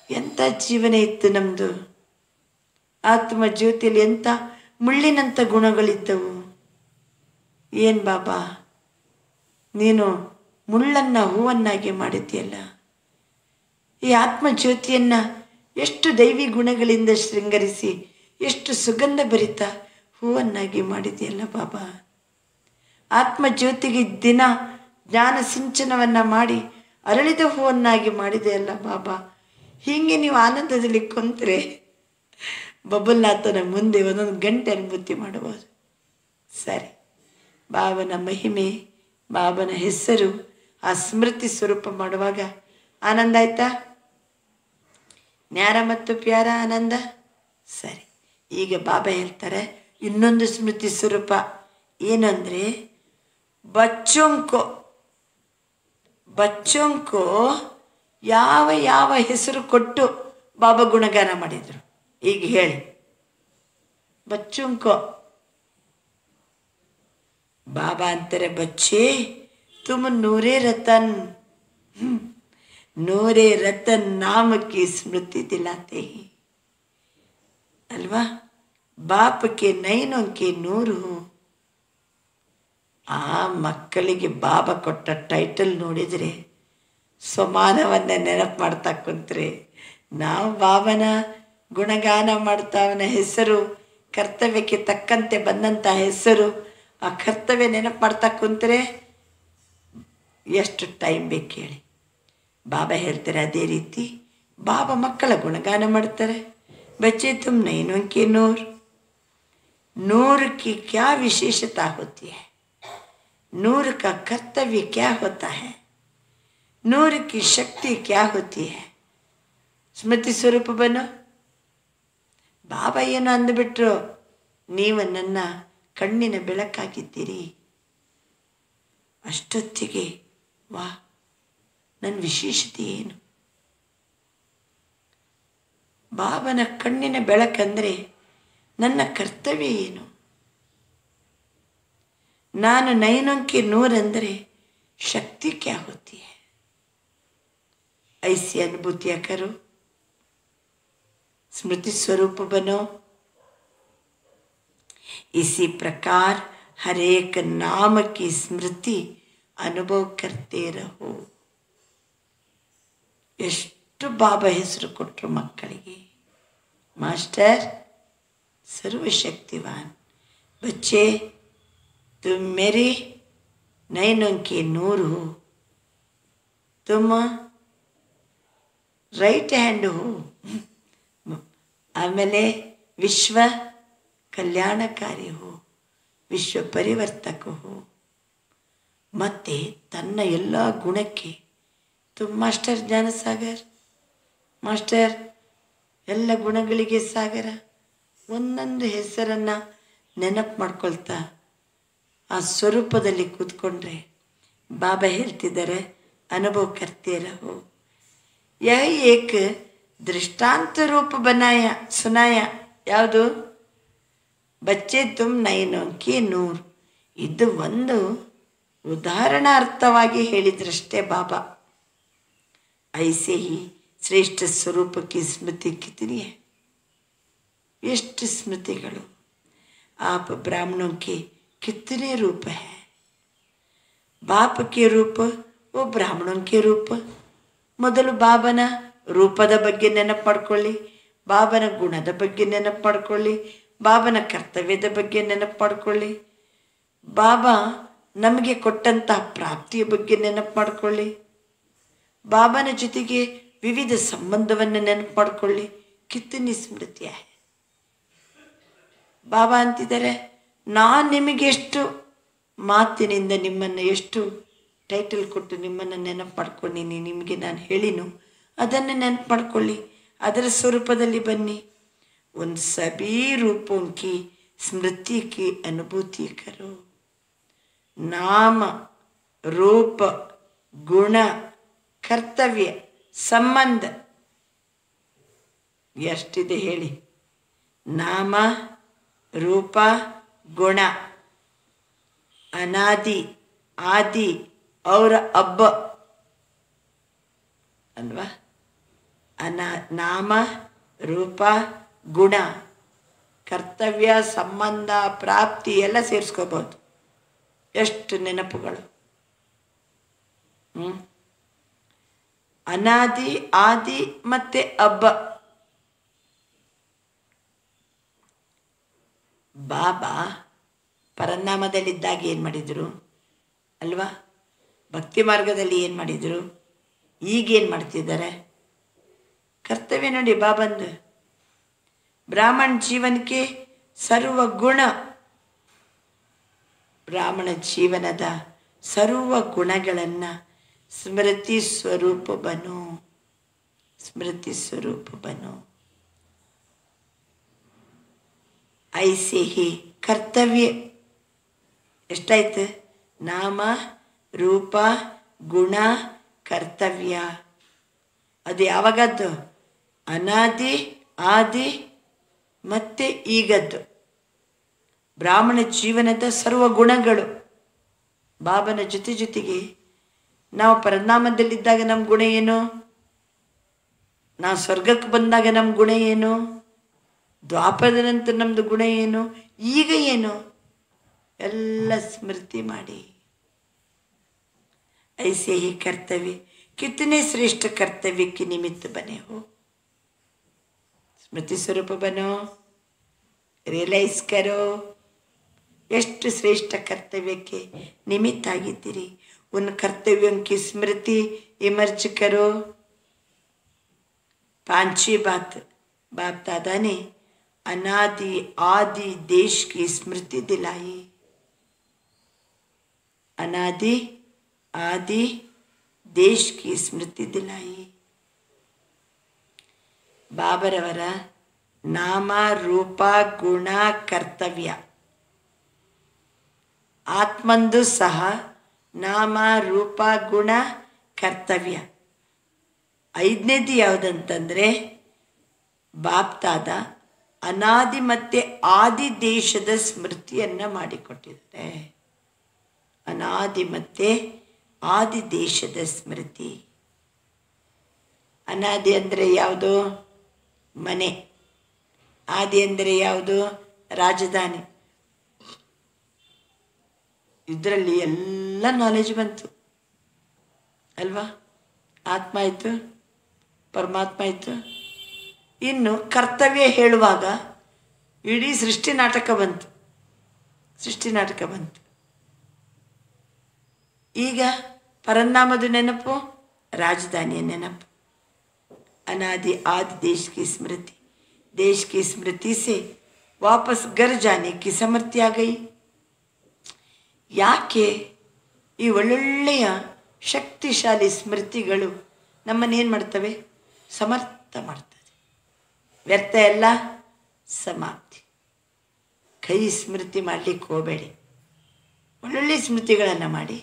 Speaker 2: ಎಂಥ ಜೀವನ ಇತ್ತು ನಮ್ಮದು. ಆತ್ಮ ಜ್ಯೋತಿಯಲ್ಲಿ ಎಂಥ ಮುಳ್ಳಿನಂಥ ಗುಣಗಳಿದ್ದವು. ಏನು ಬಾಬಾ, ನೀನು ಮುಳ್ಳನ್ನು ಹೂವನ್ನಾಗಿ ಮಾಡಿದ್ದೀಯಲ್ಲ. ಈ ಆತ್ಮ ಜ್ಯೋತಿಯನ್ನು ಎಷ್ಟು ದೈವಿ ಗುಣಗಳಿಂದ ಶೃಂಗರಿಸಿ ಎಷ್ಟು ಸುಗಂಧ ಭರಿತ ಹೂವನ್ನಾಗಿ ಮಾಡಿದೆಯಲ್ಲ ಬಾಬಾ. ಆತ್ಮ ಜ್ಯೋತಿಗೆ ದಿನ ಜ್ಞಾನ ಸಿಂಚನವನ್ನು ಮಾಡಿ ಅರಳಿದ ಹೂವನ್ನಾಗಿ ಮಾಡಿದೆಯಲ್ಲ ಬಾಬಾ. ಹೀಗೆ ನೀವು ಆನಂದದಲ್ಲಿ ಕೊಂತರೆ ಬಬಲ್ನಾಥನ ಮುಂದೆ ಒಂದೊಂದು ಗಂಟೆ ಅನುಭೂತಿ ಮಾಡಬಹುದು. ಸರಿ, ಬಾಬನ ಮಹಿಮೆ, ಬಾಬನ ಹೆಸರು, ಆ ಸ್ಮೃತಿ ಸ್ವರೂಪ ಮಾಡುವಾಗ ಆನಂದ ಆಯ್ತಾ? ನ್ಯಾರ ಮತ್ತು ಪ್ಯಾರ ಆನಂದ. ಸರಿ, ಈಗ ಬಾಬಾ ಹೇಳ್ತಾರೆ ಇನ್ನೊಂದು ಸ್ಮೃತಿ ಸ್ವರೂಪ ಏನಂದರೆ ಬಚ್ಚೋಂಕೋ ಯಾವ ಯಾವ ಹೆಸರು ಕೊಟ್ಟು ಬಾಬಾ ಗುಣಗಾನ ಮಾಡಿದರು ಈಗ ಹೇಳಿ. ಬಚ್ಚೋಂಕೋ ಬಾಬಾ ಅಂತಾರೆ, ಬಚ್ಚೆ ತುಮ್ ನೂರೇ ರತನ್ नाम की स्मृति दिलाते हैं अल्वा. बाप के नयनों के नूರು. ಆ ಮಕ್ಕಳಿಗೆ ಬಾಬಾ ಕೊಟ್ಟ ಟೈಟಲ್ ನೋಡಿದರೆ ಸ್ವಮಾನವನ್ನು ನೆನಪು ಮಾಡ್ತಾ ಕುಂತ್ರೆ, ನಾವು ಬಾಬನ ಗುಣಗಾನ ಮಾಡ್ತಾ ಅವನ ಹೆಸರು, ಕರ್ತವ್ಯಕ್ಕೆ ತಕ್ಕಂತೆ ಬಂದಂಥ ಹೆಸರು, ಆ ಕರ್ತವ್ಯ ನೆನಪು ಮಾಡ್ತಾ ಕುಂತ್ರೆ ಎಷ್ಟು ಟೈಮ್ ಬೇಕು ಹೇಳಿ. ಬಾಬಾ ಹೇಳ್ತಾರೆ ಅದೇ ರೀತಿ ಬಾಬಾ ಮಕ್ಕಳ ಗುಣಗಾನ ಮಾಡ್ತಾರೆ. बच्चे तुम नैनों के नूर की क्या विशेषता होती है, नूर का कर्तव्य क्या होता है, नूर की शक्ति क्या होती है. ಸ್ಮೃತಿ ಸ್ವರೂಪ ಬನ್ನು. ಬಾಬಾ ಏನು ಅಂದುಬಿಟ್ರು, ನೀವು ನನ್ನ ಕಣ್ಣಿನ ಬೆಳಕಾಗಿದ್ದೀರಿ. ಅಷ್ಟೊತ್ತಿಗೆ ವಾ, ನನ್ನ ವಿಶೇಷತೆ ಏನು? ಬಾಬನ ಕಣ್ಣಿನ ಬೆಳಕಂದರೆ ನನ್ನ ಕರ್ತವ್ಯ ಏನು? ನಾನು ನೈನೊಂಕೆ ನೂರಂದರೆ ಶಕ್ತಿ ಕ್ಯಾ ಹೋತಿ ಹೈ, ಐಸಿ ಅನುಭೂತಿಯ ಕರೋ. स्मृति स्वरूप बनो. इसी प्रकार हर एक नाम की स्मृति अनुभव करते रहो. ಎಷ್ಟು ಬಾಬಾ ಹೆಸರು ಕೊಟ್ಟರು ಮಕ್ಕಳಿಗೆ. ಮಾಸ್ಟರ್ ಸರ್ವಶಕ್ತಿವಾನ್. बच्चे तुम मेरे नैनों के नूर हो, तुम राइट हैंड हो. ಆಮೇಲೆ ವಿಶ್ವ ಕಲ್ಯಾಣಕಾರಿ ಹೋ, ವಿಶ್ವ ಪರಿವರ್ತಕ ಹೋ. ಮತ್ತು ತನ್ನ ಎಲ್ಲ ಗುಣಕ್ಕೆ ಮಾಸ್ಟರ್ ಜ್ಞಾನಸಾಗರ್, ಮಾಸ್ಟರ್ ಎಲ್ಲ ಗುಣಗಳಿಗೆ ಸಾಗರ. ಒಂದೊಂದು ಹೆಸರನ್ನು ನೆನಪು ಮಾಡ್ಕೊಳ್ತಾ ಆ ಸ್ವರೂಪದಲ್ಲಿ ಕೂತ್ಕೊಂಡ್ರೆ ಬಾಬಾ ಹೇಳ್ತಿದ್ದಾರೆ ಅನುಭವ ಕರ್ತೀರ ಹೋ. ಯಹ ಏಕ ದೃಷ್ಟಾಂತ ರೂಪ ಬನಾಯ ಸುನಾಯ. ಯಾವುದು? ಬಚ್ಚೆ ತುಮ್ ನೈನೋಂಕಿ ನೂರ್. ಇದು ಒಂದು ಉದಾಹರಣಾರ್ಥವಾಗಿ ಹೇಳಿದ್ರಷ್ಟೇ ಬಾಬಾ. ಐಸೆ ಹಿ ಶ್ರೇಷ್ಠ ಸ್ವರೂಪಕ್ಕೆ ಸ್ಮೃತಿ ಕಿತನಿ ಹೈ. ಎಷ್ಟು ಸ್ಮೃತಿಗಳು. ಆಪ್ ಬ್ರಾಹ್ಮಣೋಂಕೆ ಕಿತನೆ ರೂಪ ಹೈ. ಬಾಪ್ ಕೆ ರೂಪ ಓ ಬ್ರಾಹ್ಮಣೋಂಕೆ ರೂಪ. ಮೊದಲು ಬಾಬನ ರೂಪದ ಬಗ್ಗೆ ನೆನಪು ಮಾಡ್ಕೊಳ್ಳಿ, ಬಾಬನ ಗುಣದ ಬಗ್ಗೆ ನೆನಪು ಮಾಡ್ಕೊಳ್ಳಿ, ಬಾಬನ ಕರ್ತವ್ಯದ ಬಗ್ಗೆ ನೆನಪು ಮಾಡ್ಕೊಳ್ಳಿ, ಬಾಬಾ ನಮಗೆ ಕೊಟ್ಟಂತಹ ಪ್ರಾಪ್ತಿಯ ಬಗ್ಗೆ ನೆನಪು ಮಾಡ್ಕೊಳ್ಳಿ, ಬಾಬನ ಜೊತೆಗೆ ವಿವಿಧ ಸಂಬಂಧವನ್ನು ನೆನಪು ಮಾಡ್ಕೊಳ್ಳಿ. ಕಿತ್ತನಿ ಸ್ಮೃತಿಯ. ಬಾಬಾ ಅಂತಿದ್ದಾರೆ, ನಾನು ನಿಮಗೆ ಎಷ್ಟು ಮಾತಿನಿಂದ ನಿಮ್ಮನ್ನು ಎಷ್ಟು ಟೈಟಲ್ ಕೊಟ್ಟು ನಿಮ್ಮನ್ನು ನೆನಪು ಮಾಡ್ಕೊಂಡಿನಿ, ನಿಮಗೆ ನಾನು ಹೇಳಿನು ಅದನ್ನು ನೆನಪು ಮಾಡ್ಕೊಳ್ಳಿ, ಅದರ ಸ್ವರೂಪದಲ್ಲಿ ಬನ್ನಿ. उन सभी रूपों की स्मृति की अनुभूति करो. नाम रूप गुण ಕರ್ತವ್ಯ ಸಂಬಂಧ ಎಷ್ಟಿದೆ ಹೇಳಿ. ನಾಮ ರೂಪ ಗುಣ ಅನಾದಿ ಆದಿ ಅವರ ಹಬ್ಬ ಅಲ್ವಾ. ನಾಮ ರೂಪ ಗುಣ ಕರ್ತವ್ಯ ಸಂಬಂಧ ಪ್ರಾಪ್ತಿ ಎಲ್ಲ ಸೇರಿಸ್ಕೋಬೋದು. ಎಷ್ಟು ನೆನಪುಗಳು. ಅನಾದಿ ಆದಿ ಮತ್ತೆ ಹಬ್ಬ. ಬಾಬಾ ಪರನಾಮದಲ್ಲಿದ್ದಾಗ ಏನು ಮಾಡಿದರು ಅಲ್ವಾ? ಭಕ್ತಿ ಮಾರ್ಗದಲ್ಲಿ ಏನು ಮಾಡಿದರು? ಈಗೇನು ಮಾಡ್ತಿದ್ದಾರೆ? ಕರ್ತವ್ಯ ನೋಡಿ ಬಾಬಂದು. ಬ್ರಾಹ್ಮಣ ಜೀವನಕ್ಕೆ ಸರ್ವ ಗುಣ, ಬ್ರಾಹ್ಮಣ ಜೀವನದ ಸರ್ವ ಗುಣಗಳನ್ನು ಸ್ಮೃತಿ ಸ್ವರೂಪ ಬನು, ಸ್ಮೃತಿ ಸ್ವರೂಪ ಬನು. ಐಸೆ ಹಿ ಕರ್ತವ್ಯ. ಎಷ್ಟಾಯ್ತು? ನಾಮ ರೂಪ ಗುಣ ಕರ್ತವ್ಯ. ಅದು ಯಾವಾಗದ್ದು? ಅನಾದಿ ಆದಿ ಮತ್ತೆ ಈಗದ್ದು. ಬ್ರಾಹ್ಮಣ ಜೀವನದ ಸರ್ವ ಗುಣಗಳು ಬಾಬನ ಜೊತೆಗೆ. ನಾವು ಪರಿಣಾಮದಲ್ಲಿದ್ದಾಗ ನಮ್ಮ ಗುಣ ಏನು? ನಾವು ಸ್ವರ್ಗಕ್ಕೆ ಬಂದಾಗ ನಮ್ಮ ಗುಣ ಏನು? ದ್ವಾಪರದ ನಂತರ ನಮ್ಮದು ಗುಣ ಏನು? ಈಗ ಏನು? ಎಲ್ಲ ಸ್ಮೃತಿ ಮಾಡಿ. ऐसे ही कर्तव्य कितने श्रेष्ठ कर्तव्य के निमित्त बने हो. स्मृति स्वरूप बनो, रियलाइज करो. ಎಷ್ಟು ಶ್ರೇಷ್ಠ ಕರ್ತವ್ಯಕ್ಕೆ ನಿಮಿತ್ತ ಆಗಿದ್ದೀರಿ. उन कर्तव्यों की स्मृति इमर्ज करो. पांचवी बात, बाप दादा ने अनादि आदि देश की स्मृति दिलाई. अनादि आदि देश की स्मृति दिलाई. ಬಾಬರವರ ನಾಮ ರೂಪ ಗುಣ ಕರ್ತವ್ಯ. ಆತ್ಮಂದು ಸಹ ನಾಮ ರೂಪ ಗುಣ ಕರ್ತವ್ಯ. ಐದನೇದು ಯಾವುದಂತಂದರೆ ಬಾಪ್ತಾದ ಅನಾದಿ ಮತ್ತು ಆದಿ ದೇಶದ ಸ್ಮೃತಿಯನ್ನು ಮಾಡಿಕೊಟ್ಟಿದ್ದಾರೆ. ಅನಾದಿ ಮತ್ತು ಆದಿ ದೇಶದ ಸ್ಮೃತಿ. ಅನಾದಿ ಅಂದರೆ ಯಾವುದು? ಮನೆ. ಆದಿ ಅಂದರೆ ಯಾವುದು? ರಾಜಧಾನಿ. ಇದರಲ್ಲಿ ಎಲ್ಲ ನಾಲೆಜ್ ಬಂತು ಅಲ್ವಾ? ಆತ್ಮ ಆಯಿತು, ಪರಮಾತ್ಮ ಆಯಿತು. ಇನ್ನು ಕರ್ತವ್ಯ ಹೇಳುವಾಗ ಇಡೀ ಸೃಷ್ಟಿ ನಾಟಕ ಬಂತು. ಸೃಷ್ಟಿ ನಾಟಕ ಬಂತು. ಈಗ ಪರನಾಮದ ನೆನಪು, ರಾಜಧಾನಿಯ ನೆನಪು. अनादि आदि देश की स्मृति. देश की स्मृति से वापस घर जाने की समर्थ्य आ गई. ಯಾಕೆ ಈ ಒಳ್ಳೊಳ್ಳೆಯ ಶಕ್ತಿಶಾಲಿ ಸ್ಮೃತಿಗಳು ನಮ್ಮನ್ನೇನು ಮಾಡ್ತವೆ? ಸಮರ್ಥ ಮಾಡ್ತದೆ. ವ್ಯರ್ಥ ಎಲ್ಲ ಸಮಾಪ್ತಿ. ಕೈ ಸ್ಮೃತಿ ಮಾಡಲಿಕ್ಕೆ ಹೋಗಬೇಡಿ. ಒಳ್ಳೊಳ್ಳೆ ಸ್ಮೃತಿಗಳನ್ನು ಮಾಡಿ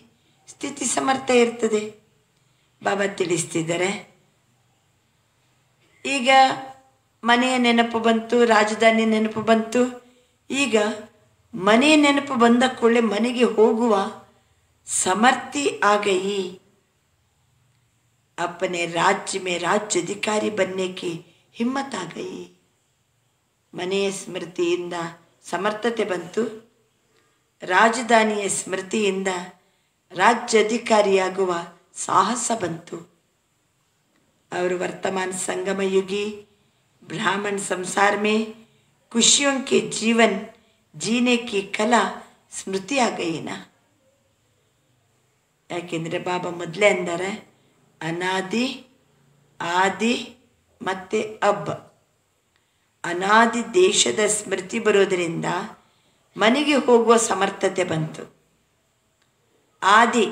Speaker 2: ಸ್ಥಿತಿ ಸಮರ್ಥ ಇರ್ತದೆ. ಬಾಬಾ ತಿಳಿಸ್ತಿದ್ದಾರೆ. ಈಗ ಮನೆಯ ನೆನಪು ಬಂತು, ರಾಜಧಾನಿ ನೆನಪು ಬಂತು. ಈಗ ಮನೆಯ ನೆನಪು ಬಂದ ಕೂಡಲೇ ಮನೆಗೆ ಹೋಗುವ ಸಮರ್ಥಿ आ गई. अपने राज्य में राज्य अधिकारी बनने की हिम्मत आ गई. ಮನೆಯ ಸ್ಮೃತಿಯಿಂದ ಸಮರ್ಥತೆ ಬಂತು. ರಾಜಧಾನಿಯ ಸ್ಮೃತಿಯಿಂದ ರಾಜ್ಯ ಅಧಿಕಾರಿಯಾಗುವ ಸಾಹಸ ಬಂತು. और वर्तमान संगम युगी ब्राह्मण संसार में खुशियों के जीवन जीने की कला स्मृति आ गई ना. ಯಾಕೆಂದರೆ ಬಾಬಾ ಮೊದಲೇ ಅಂದರೆ ಅನಾದಿ ಆದಿ ಮತ್ತು ಹಬ್ಬ. ಅನಾದಿ ದೇಶದ ಸ್ಮೃತಿ ಬರೋದರಿಂದ ಮನೆಗೆ ಹೋಗುವ ಸಮರ್ಥತೆ ಬಂತು. ಆದಿ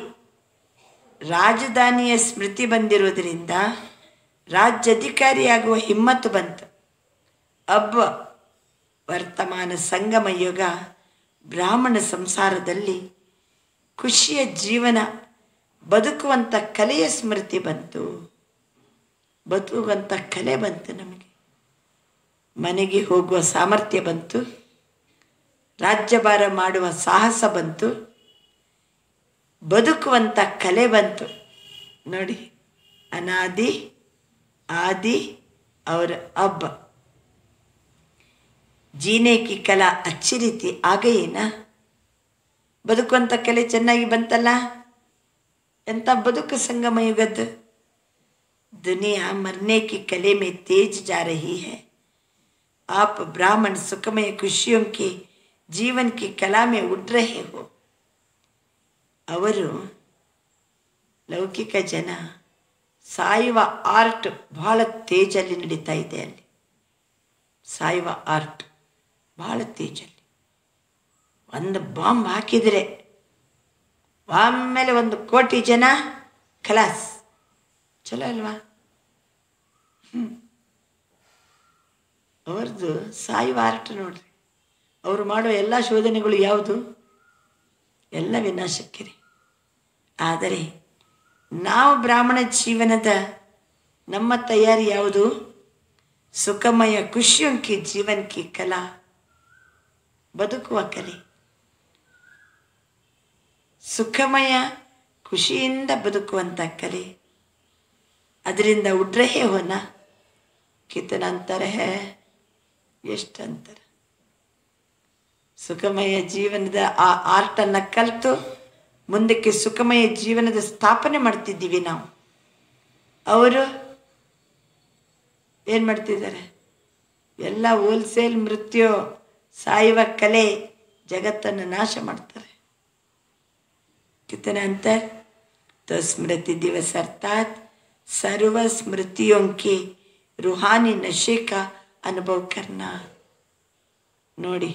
Speaker 2: ರಾಜಧಾನಿಯ ಸ್ಮೃತಿ ಬಂದಿರೋದರಿಂದ ರಾಜ್ಯಾಧಿಕಾರಿಯಾಗುವ ಹಿಮ್ಮತ್ತು ಬಂತು. ಹಬ್ಬ ವರ್ತಮಾನ ಸಂಗಮ ಯುಗ ಬ್ರಾಹ್ಮಣ ಸಂಸಾರದಲ್ಲಿ ಖುಷಿಯ ಜೀವನ ಬದುಕುವಂಥ ಕಲೆಯ ಸ್ಮೃತಿ ಬಂತು. ಬದುಕುವಂಥ ಕಲೆ ಬಂತು. ನಮಗೆ ಮನೆಗೆ ಹೋಗುವ ಸಾಮರ್ಥ್ಯ ಬಂತು. ರಾಜ್ಯಭಾರ ಮಾಡುವ ಸಾಹಸ ಬಂತು. ಬದುಕುವಂಥ ಕಲೆ ಬಂತು. ನೋಡಿ, ಅನಾದಿ आदि और अब जीने की कला अच्छी ರೀತಿ आ गई ना. ಬದುಕುವಂಥ ಕಲೆ ಚೆನ್ನಾಗಿ ಬಂತಲ್ಲ. ಎಂಥ ಬದುಕು ಸಂಗಮ ಯುಗದ್ದು. दुनिया मरने की कले में तेज जा रही है. आप ब्राह्मण सुखमय खुशियों के जीवन की कला में उड़ रहे हो. ಅವರು ಲೌಕಿಕ ಜನ ಸಾಯುವ ಆರ್ಟ್ ಬಹಳ ತೇಜಲ್ಲಿ ನಡೀತಾ ಇದೆ. ಅಲ್ಲಿ ಸಾಯುವ ಆರ್ಟ್ ಬಹಳ ತೇಜಲ್ಲಿ. ಒಂದು ಬಾಂಬ್ ಹಾಕಿದರೆ ಆಮೇಲೆ 1 ಕೋಟಿ ಜನ ಖಲಾಸ್. ಚಲೋ ಅಲ್ವಾ? ಅವ್ರದ್ದು ಸಾಯುವ ಆರ್ಟ್ ನೋಡ್ರಿ. ಅವರು ಮಾಡೋ ಎಲ್ಲ ಶೋಧನೆಗಳು ಯಾವುದು? ಎಲ್ಲ ವಿನಾಶಕ್ಕೆ ರೀ. ಆದರೆ ನಾವು ಬ್ರಾಹ್ಮಣ ಜೀವನದ ನಮ್ಮ ತಯಾರಿ ಯಾವುದು? ಸುಖಮಯ ಖುಷಿಯೊಂಕಿ ಜೀವನಕ್ಕೆ ಕಲಾ, ಬದುಕುವ ಕಲೆ. ಸುಖಮಯ ಖುಷಿಯಿಂದ ಬದುಕುವಂಥ ಕಲೆ. ಅದರಿಂದ ಉಡ್ರಹೇ ಹೋನ ಕಿತನ ಅಂತರ ಹೇ, ಎಷ್ಟು ಅಂತರ. ಸುಖಮಯ ಜೀವನದ ಆ ಆರ್ಟನ್ನು ಕಲಿತು ಮುಂದಕ್ಕೆ ಸುಖಮಯ ಜೀವನದ ಸ್ಥಾಪನೆ ಮಾಡ್ತಿದ್ದೀವಿ ನಾವು. ಅವರು ಏನು ಮಾಡ್ತಿದ್ದಾರೆ? ಎಲ್ಲ ಹೋಲ್ಸೇಲ್ ಮೃತ್ಯು, ಸಾಯುವ ಕಲೆ, ಜಗತ್ತನ್ನು ನಾಶ ಮಾಡ್ತಾರೆ. कितना अंतर. तो स्मृति दिवस अर्थात सर्व स्मृतियों के रूहानी नशे का अनुभव करना. ನೋಡಿ,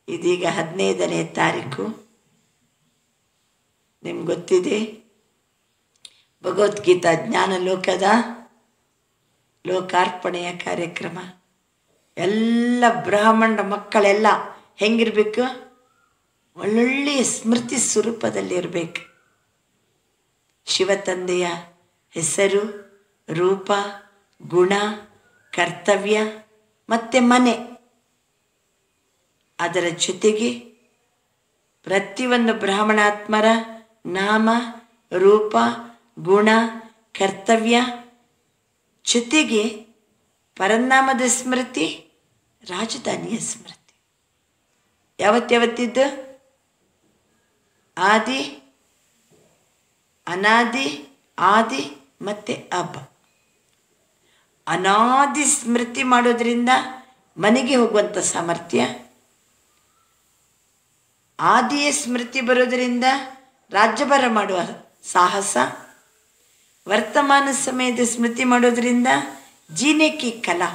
Speaker 2: ಇದೀಗ 15ನೇ ತಾರೀಕು. ನಿಮ್ಗೆ ಗೊತ್ತಿದೆ ಭಗವದ್ಗೀತಾ ಜ್ಞಾನ ಲೋಕದ ಲೋಕಾರ್ಪಣೆಯ ಕಾರ್ಯಕ್ರಮ. ಎಲ್ಲ ಬ್ರಾಹ್ಮಣ ಮಕ್ಕಳೆಲ್ಲ ಹೆಂಗಿರ್ಬೇಕು? ಒಳ್ಳೊಳ್ಳೆಯ ಸ್ಮೃತಿ ಸ್ವರೂಪದಲ್ಲಿ ಇರಬೇಕು. ಶಿವತಂದೆಯ ಹೆಸರು, ರೂಪ, ಗುಣ, ಕರ್ತವ್ಯ ಮತ್ತು ಮನೆ, ಅದರ ಜೊತೆಗೆ ಪ್ರತಿಯೊಂದು ಬ್ರಾಹ್ಮಣಾತ್ಮರ ನಾಮ, ರೂಪ, ಗುಣ, ಕರ್ತವ್ಯ ಜೊತೆಗೆ ಪರನಾಮದ ಸ್ಮೃತಿ, ರಾಜಧಾನಿಯ ಸ್ಮೃತಿ. ಯಾವತ್ತಿದ್ದು? ಆದಿ, ಅನಾದಿ, ಆದಿ ಮತ್ತು ಅಬ್ಬ. ಅನಾದಿ ಸ್ಮೃತಿ ಮಾಡೋದ್ರಿಂದ ಮನೆಗೆ ಹೋಗುವಂಥ ಸಾಮರ್ಥ್ಯ, ಆದಿಯ ಸ್ಮೃತಿ ಬರೋದರಿಂದ ರಾಜ್ಯಭಾರ ಮಾಡುವ ಸಾಹಸ, ವರ್ತಮಾನ ಸಮಯದ ಸ್ಮೃತಿ ಮಾಡೋದ್ರಿಂದ ಜೀನೆಕಿ ಕಲಾ.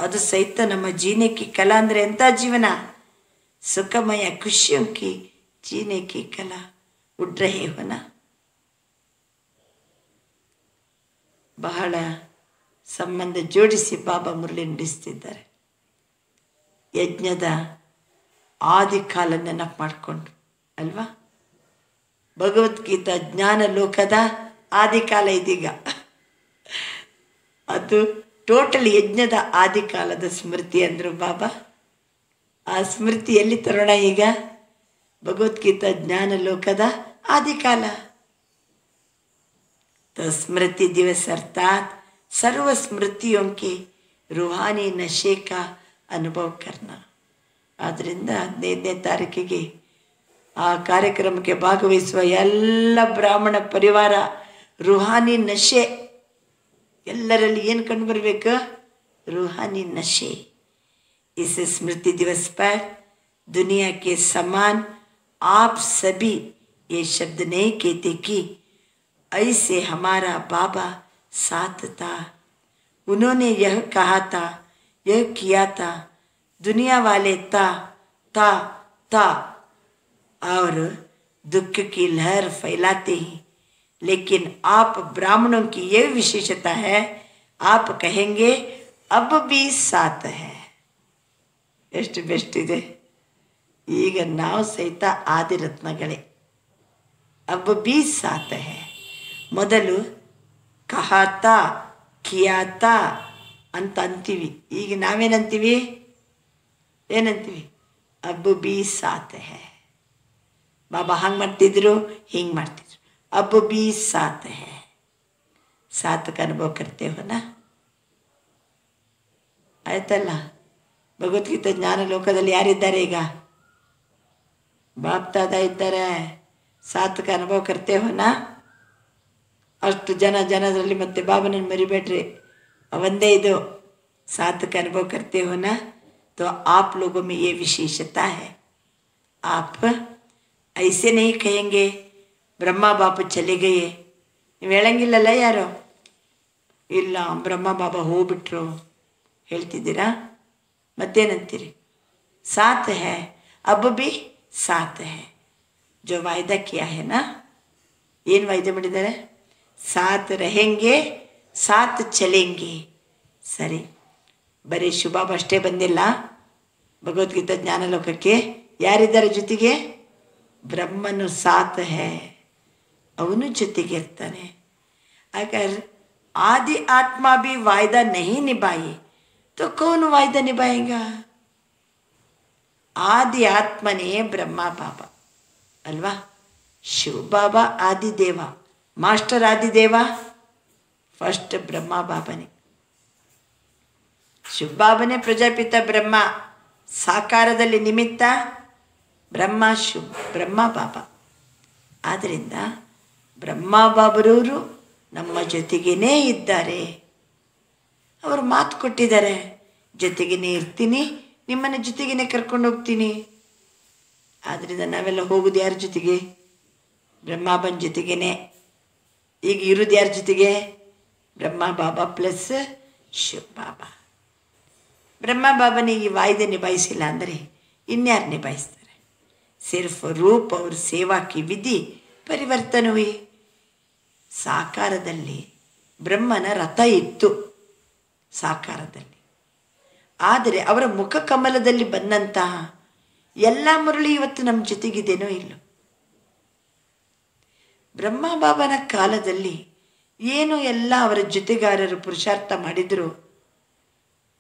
Speaker 2: ಅದು ಸಹಿತ ನಮ್ಮ ಜೀನೆಕಿ ಕಲಾ ಅಂದರೆ ಎಂಥ ಜೀವನ? ಸುಖಮಯ ಖುಷಿಯೊಂಕಿ ಜೀನೆಕಿ ಕಲಾ ಉಡ್ರಹೇ ಹೋನ. ಬಹಳ ಸಂಬಂಧ ಜೋಡಿಸಿ ಬಾಬಾ ಮುರಳಿ ನುಡಿಸ್ತಿದ್ದಾರೆ. ಯಜ್ಞದ ಆದಿಕಾಲ ನೆನಪು ಮಾಡಿಕೊಂಡು ಅಲ್ವಾ? ಭಗವದ್ಗೀತಾ ಜ್ಞಾನ ಲೋಕದ ಆದಿಕಾಲ ಇದೀಗ. ಅದು ಟೋಟಲ್ ಯಜ್ಞದ ಆದಿಕಾಲದ ಸ್ಮೃತಿ ಅಂದರು ಬಾಬಾ. ಆ ಸ್ಮೃತಿ ಎಲ್ಲಿ ತರೋಣ ಈಗ? ಭಗವದ್ಗೀತಾ ಜ್ಞಾನ ಲೋಕದ ಆದಿಕಾಲ. तो स्मृति दिवस अर्थात सर्व स्मृतियों के रूहानी नशे का अनुभव करना. ಆದ್ದರಿಂದ 15ನೇ ತಾರೀಕಿಗೆ ಆ ಕಾರ್ಯಕ್ರಮಕ್ಕೆ ಭಾಗವಹಿಸುವ ಎಲ್ಲ ಬ್ರಾಹ್ಮಣ ಪರಿವಾರ ರೂಹಾನಿ ನಶೆ ಎಲ್ಲರಲ್ಲಿ ಏನು ಕಂಡು ಬರಬೇಕು? रूहानी नशे. इस स्मृति दिवस पर दुनिया के समान आप सभी ये शब्द नहीं कहते कि ऐसे हमारा बाबा साथ था, उन्होंने यह कहा था, यह किया था, दुनिया वाले था और दुख की लहर फैलाते ही. लेकिन आप ब्राह्मणों की यह विशेषता है, आप कहेंगे अब भी साथ है. ಎಷ್ಟು ಬೆಸ್ಟ್ ಇದೆ. ಈಗ ನಾವು ಸಹಿತ ಆದಿರತ್ನಗಳೇ. अब भी साथ है. ಮೊದಲು ಕಹಾತಾ ಕಿಯಾತಾ ಅಂತ ಅಂತೀವಿ. ಈಗ ನಾವೇನಂತೀವಿ? ಏನಂತೀವಿ? अब भी साथ है. ಬಾಬಾ ಹಂಗೆ ಮಾಡ್ತಿದ್ರು, ಹಿಂಗೆ ಮಾಡ್ತಿದ್ರು. अब भी साथ है. साथ का अनुभव करते हो ना. ಆಯ್ತಲ್ಲ. ಭಗವದ್ಗೀತೆ ಜ್ಞಾನ ಲೋಕದಲ್ಲಿ ಯಾರಿದ್ದಾರೆ ಈಗ? ಬಾಪ್ ದಾದಾ ಇದ್ದಾರೆ. ಸಾತ್ಕ ಅನುಭವ ಕರ್ತೆ ಹೋನ. ಅಷ್ಟು ಜನರಲ್ಲಿ ಮತ್ತೆ ಬಾಬನನ್ನು ಮರಿಬೇಡ್ರಿ. ಒಂದೇ ಇದು साथ का अनुभव करते हो ना, तो आप लोगों में ये विशेषता है. आप ऐसे नहीं कहेंगे ब्रह्मा बाप चले गए. ನೀವು ಹೇಳಂಗಿಲ್ಲಲ್ಲ ಯಾರು? ಇಲ್ಲ ಬ್ರಹ್ಮ ಬಾಬಾ ಹೋಗ್ಬಿಟ್ರು ಹೇಳ್ತಿದ್ದೀರಾ. ಮತ್ತೇನಂತೀರಿ? साथ है, अब भी साथ है. जो वायदा किया है ना, ಏನು ವಾಯ್ದೆ ಮಾಡಿದ್ದಾರೆ? साथ रहेंगे, साथ चलेंगे. ಸರಿ, ಬರೀ ಶುಭಾಬ್ ಅಷ್ಟೇ ಬಂದಿಲ್ಲ ಭಗವದ್ಗೀತಾ ಜ್ಞಾನ ಲೋಕಕ್ಕೆ. ಯಾರಿದ್ದಾರೆ ಜೊತೆಗೆ? ಬ್ರಹ್ಮನು ಸಾಥ್ ಹೇ, ಅವನು ಜೊತೆಗೆ ಇರ್ತಾನೆ. अगर आदि आत्मा भी वायदा नहीं निभाई तो कौन वायदा निभाएगा? आदि आत्मने ब्रह्मा बाबा अल्वा. शिव बाबा आदि देवा, मास्टर आदि देवा फर्स्ट ब्रह्मा बाबा ने. ಶಿವ ಬಾಬನೇ ಪ್ರಜಾಪಿತ ಬ್ರಹ್ಮ, ಸಾಕಾರದಲ್ಲಿ ನಿಮಿತ್ತ ಬ್ರಹ್ಮ ಬ್ರಹ್ಮ ಬಾಬಾ. ಆದ್ದರಿಂದ ಬ್ರಹ್ಮ ಬಾಬರವರು ನಮ್ಮ ಜೊತೆಗೇ ಇದ್ದಾರೆ. ಅವರು ಮಾತು ಕೊಟ್ಟಿದ್ದಾರೆ, ಜೊತೆಗೇ ಇರ್ತೀನಿ, ನಿಮ್ಮನ್ನ ಜೊತೆಗೇ ಕರ್ಕೊಂಡು ಹೋಗ್ತೀನಿ. ಆದ್ದರಿಂದ ನಾವೆಲ್ಲ ಹೋಗೋದು ಯಾರ ಜೊತೆಗೆ? ಬ್ರಹ್ಮಬನ ಜೊತೆಗೇ. ಈಗ ಇರೋದು ಯಾರ ಜೊತೆಗೆ? ಬ್ರಹ್ಮ ಬಾಬಾ ಪ್ಲಸ್ ಶಿವ ಬಾಬಾ. ಬ್ರಹ್ಮ ಬಾಬನಿಗೆ ಈ ವಾಯ್ದೆ ನಿಭಾಯಿಸಿಲ್ಲ ಅಂದರೆ ಇನ್ಯಾರು ನಿಭಾಯಿಸ್ತಾರೆ? ಸಿರ್ಫ್ ರೂಪ ಅವ್ರ ಸೇವಾ ಕಿ ವಿಧಿ ಪರಿವರ್ತನ ಹುಯಿ. ಸಾಕಾರದಲ್ಲಿ ಬ್ರಹ್ಮನ ರಥ ಇತ್ತು ಸಾಕಾರದಲ್ಲಿ. ಆದರೆ ಅವರ ಮುಖ ಕಮಲದಲ್ಲಿ ಬಂದಂತಹ ಎಲ್ಲ ಮುರಳಿ ಇವತ್ತು ನಮ್ಮ ಜೊತೆಗಿದೇನೋ ಇಲ್ಲೋ. ಬ್ರಹ್ಮ ಬಾಬನ ಕಾಲದಲ್ಲಿ ಏನು ಎಲ್ಲ ಅವರ ಜೊತೆಗಾರರು ಪುರುಷಾರ್ಥ ಮಾಡಿದರು,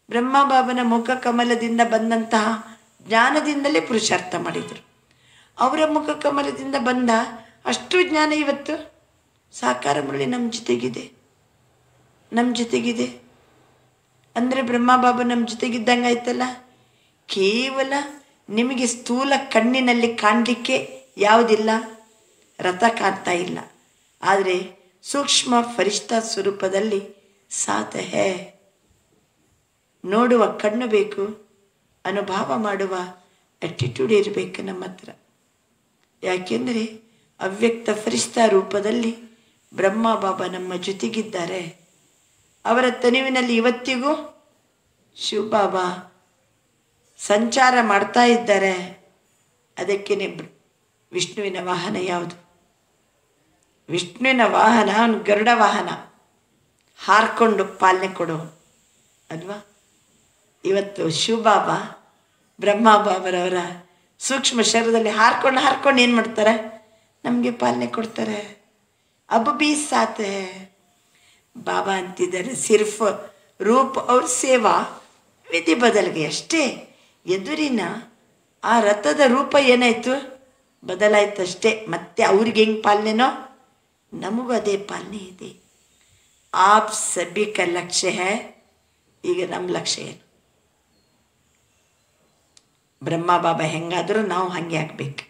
Speaker 2: ಬ್ರಹ್ಮ ಬಾಬನ ಮುಖ ಕಮಲದಿಂದ ಬಂದಂತಹ ಜ್ಞಾನದಿಂದಲೇ ಪುರುಷಾರ್ಥ ಮಾಡಿದರು. ಅವರ ಮುಖ ಕಮಲದಿಂದ ಬಂದ ಅಷ್ಟು ಜ್ಞಾನ ಇವತ್ತು ಸಾಕಾರ ಮುರಳಿ ನಮ್ಮ ಜೊತೆಗಿದೆ ಅಂದರೆ ಬ್ರಹ್ಮ ಬಾಬಾ ನಮ್ಮ ಜೊತೆಗಿದ್ದಂಗೆ ಆಯ್ತಲ್ಲ. ಕೇವಲ ನಿಮಗೆ ಸ್ಥೂಲ ಕಣ್ಣಿನಲ್ಲಿ ಕಾಣಲಿಕ್ಕೆ ಯಾವುದಿಲ್ಲ, ರಥ ಕಾಣ್ತಾ ಇಲ್ಲ. ಆದರೆ ಸೂಕ್ಷ್ಮ ಫರಿಷ್ಠ ಸ್ವರೂಪದಲ್ಲಿ ಸಾಥ್ ಹೇ. ನೋಡುವ ಕಣ್ಣು ಬೇಕು, ಅನುಭವ ಮಾಡುವ ಆ್ಯಟಿಟ್ಯೂಡ್ ಇರಬೇಕು ನಮ್ಮ ಹತ್ರ. ಯಾಕೆಂದರೆ ಅವ್ಯಕ್ತ ಫರಿಷ್ಠ ರೂಪದಲ್ಲಿ ಬ್ರಹ್ಮ ಬಾಬಾ ನಮ್ಮ ಜೊತೆಗಿದ್ದಾರೆ. ಅವರ ತನುವಿನಲ್ಲಿ ಇವತ್ತಿಗೂ ಶಿವ ಬಾಬಾ ಸಂಚಾರ ಮಾಡ್ತಾ ಇದ್ದಾರೆ. ಅದಕ್ಕೇ ವಿಷ್ಣುವಿನ ವಾಹನ ಯಾವುದು? ವಿಷ್ಣುವಿನ ವಾಹನ ಅವನು ಗರುಡ ವಾಹನ, ಹಾರ್ಕೊಂಡು ಪಾಲನೆ ಕೊಡೋ ಅಲ್ವಾ. ಇವತ್ತು ಶಿವಬಾಬಾ ಬ್ರಹ್ಮ ಬಾಬರವರ ಸೂಕ್ಷ್ಮ ಶರೀರದಲ್ಲಿ ಹಾರ್ಕೊಂಡು ಏನು ಮಾಡ್ತಾರೆ? ನಮಗೆ ಪಾಲನೆ ಕೊಡ್ತಾರೆ. ಅಬ್ ಬಿ ಸಾಥ್ ಹೇ. ಬಾಬಾ ಅಂತಿದ್ದಾರೆ ಸಿರ್ಫ್ ರೂಪ್ ಅವ್ರ ಸೇವಾ ವಿಧಿ ಬದಲಿಗೆ ಅಷ್ಟೇ. ಎದುರಿನ ಆ ರಥದ ರೂಪ ಏನಾಯಿತು? ಬದಲಾಯ್ತಷ್ಟೇ. ಮತ್ತೆ ಅವ್ರಿಗೆ ಹೆಂಗೆ ಪಾಲನೆನೋ ನಮಗೂ ಅದೇ ಪಾಲನೆ ಇದೆ. ಆಪ್ ಸಭಿ ಕ ಲಕ್ಷ್ಯ ಹೇ. ಈಗ ನಮ್ಮ ಲಕ್ಷ್ಯ ಏನು? ಬ್ರಹ್ಮ ಬಾಬಾ ಹೆಂಗಾದರೂ ನಾವು ಹಾಗೆ ಆಗಬೇಕು.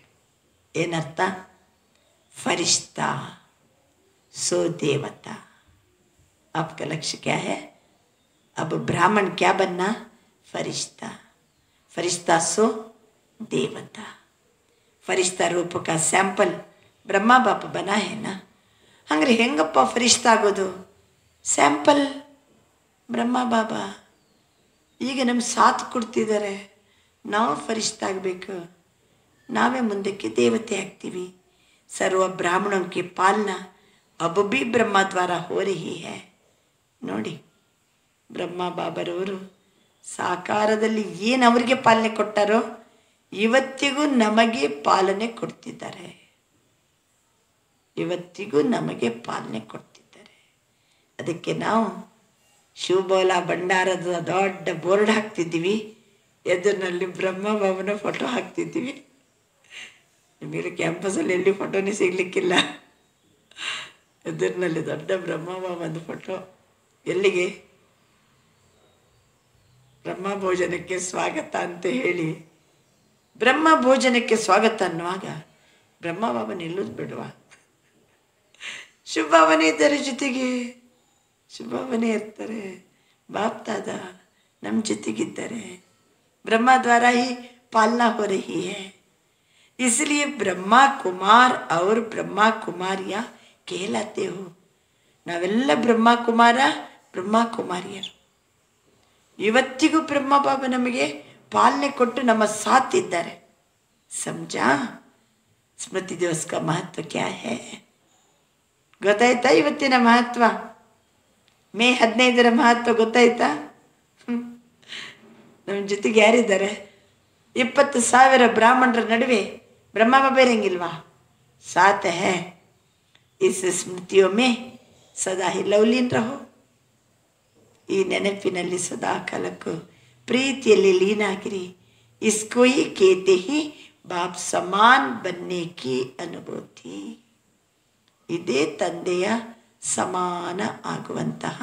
Speaker 2: ಏನರ್ಥ? फरिश्ता सो देवता. आपका लक्ष्य क्या है? अब ब्राह्मण क्या बनना? फरिश्ता. फरिश्ता सो देवता. फरिश्ता रूप का सैंपल ब्रह्मा बाप बना है ना. हंग्रे ಹೆಂಗಪ್ಪ ಫರಿಶ್ತಾ ಆಗೋದು? ಸ್ಯಾಂಪಲ್ ಬ್ರಹ್ಮ ಬಾಬಾ ಈಗ ನಮ್ಗೆ ಸಾಥ್ ಕೊಡ್ತಿದ್ದಾರೆ. ನಾವು ಫರಿಶ್ತಾ ಆಗಬೇಕು, ನಾವೇ ಮುಂದಕ್ಕೆ ದೇವತೆ ಆಗ್ತೀವಿ. सर्व ब्राह्मणों की पालना अब भी ब्रह्मा द्वारा हो रही है. ನೋಡಿ, ಬ್ರಹ್ಮ ಬಾಬರವರು ಸಾಕಾರದಲ್ಲಿ ಏನು ಅವರಿಗೆ ಪಾಲನೆ ಕೊಟ್ಟಾರೋ ಇವತ್ತಿಗೂ ನಮಗೆ ಪಾಲನೆ ಕೊಡ್ತಿದ್ದಾರೆ. ಇವತ್ತಿಗೂ ನಮಗೆ ಪಾಲನೆ ಕೊಡ್ತಿದ್ದಾರೆ. ಅದಕ್ಕೆ ನಾವು ಶಿವಬೋಲ ಭಂಡಾರದ ದೊಡ್ಡ ಬೋರ್ಡ್ ಹಾಕ್ತಿದ್ದೀವಿ, ಎದುರಿನಲ್ಲಿ ಬ್ರಹ್ಮ ಬಾಬನ ಫೋಟೋ ಹಾಕ್ತಿದ್ದೀವಿ. ನಿಮಗೆ ಕ್ಯಾಂಪಸಲ್ಲಿ ಎಲ್ಲಿ ಫೋಟೋನೇ ಸಿಗಲಿಕ್ಕಿಲ್ಲ. ಎದುರಿನಲ್ಲಿ ದೊಡ್ಡ ಬ್ರಹ್ಮಬಾಬಂದು ಫೋಟೋ. ಎಲ್ಲಿಗೆ? ಬ್ರಹ್ಮ ಭೋಜನಕ್ಕೆ ಸ್ವಾಗತ ಅಂತ ಹೇಳಿ, ಬ್ರಹ್ಮ ಭೋಜನಕ್ಕೆ ಸ್ವಾಗತ ಅನ್ನುವಾಗ ಬ್ರಹ್ಮಬಾಬಾ ನಿಲ್ಲೋದು ಬಿಡುವ? ಶುಭಾವನೆ ಇದ್ದಾರೆ, ಜೊತೆಗೆ ಶುಭಾವನೆ ಇರ್ತಾರೆ. बाप दादा नम जೊತೆಗಿದ್ದಾರೆ. ब्रह्मा द्वारा ही पालना हो रही है, इसलिए ब्रह्मा कुमार और ब्रह्मा कुमारियाँ कहलाते हो. ನಾವೆಲ್ಲ ಬ್ರಹ್ಮ ಕುಮಾರ ಬ್ರಹ್ಮ ಕುಮಾರಿಯರು. ಇವತ್ತಿಗೂ ಬ್ರಹ್ಮ ಬಾಬಾ ನಮಗೆ ಪಾಲನೆ ಕೊಟ್ಟು ನಮ್ಮ ಸಾಥ್ ಇದ್ದಾರೆ. ಸಮಜಾ? ಸ್ಮೃತಿ ದಿವಸ का महत्व क्या है? ಗೊತ್ತಾಯ್ತಾ ಇವತ್ತಿನ ಮಹತ್ವ? ಮೇ 15ರ ಮಹತ್ವ ಗೊತ್ತಾಯ್ತಾ? ನಮ್ಮ ಜೊತೆಗೆ ಯಾರಿದ್ದಾರೆ? 20,000 ಬ್ರಾಹ್ಮಣರ ನಡುವೆ ಬ್ರಹ್ಮ ಬಾಬಾ ಇರಂಗಿಲ್ವಾ? ಸಾಥ್ ಹೈ. इस स्मृतियों में सदा ही लवलीन रहो. ಈ ನೆನಪಿನಲ್ಲಿ ಸದಾ ಕಾಲಕ್ಕೂ ಪ್ರೀತಿಯಲ್ಲಿ ಲೀನಾಗಿರಿ. इसको ही कहते ही बाप समान बनने की अनुभूति. ಇದೇ ತಂದೆಯ समान आगुवंತಹ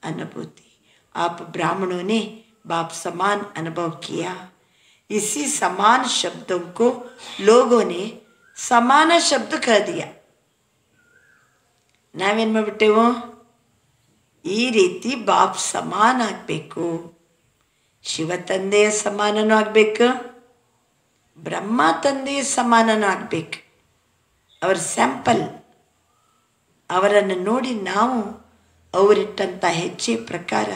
Speaker 2: अनुभूति. आप ब्राह्मणों ने बाप समान अनुभव किया. इसी समान शब्दों को लोगों ने समान शब्द कह दिया. ನಾವೇನು ಮಾಡಿಬಿಟ್ಟೆವು? ಈ ರೀತಿ ಬಾಪ್ ಸಮಾನ ಆಗಬೇಕು. ಶಿವ ತಂದೆಯ ಸಮಾನನೂ ಆಗಬೇಕು, ಬ್ರಹ್ಮ ತಂದೆಯ ಸಮಾನನೂ ಆಗಬೇಕು. ಅವರ ಸ್ಯಾಂಪಲ್, ಅವರನ್ನು ನೋಡಿ ನಾವು ಅವರಿಟ್ಟಂಥ ಹೆಜ್ಜೆ ಪ್ರಕಾರ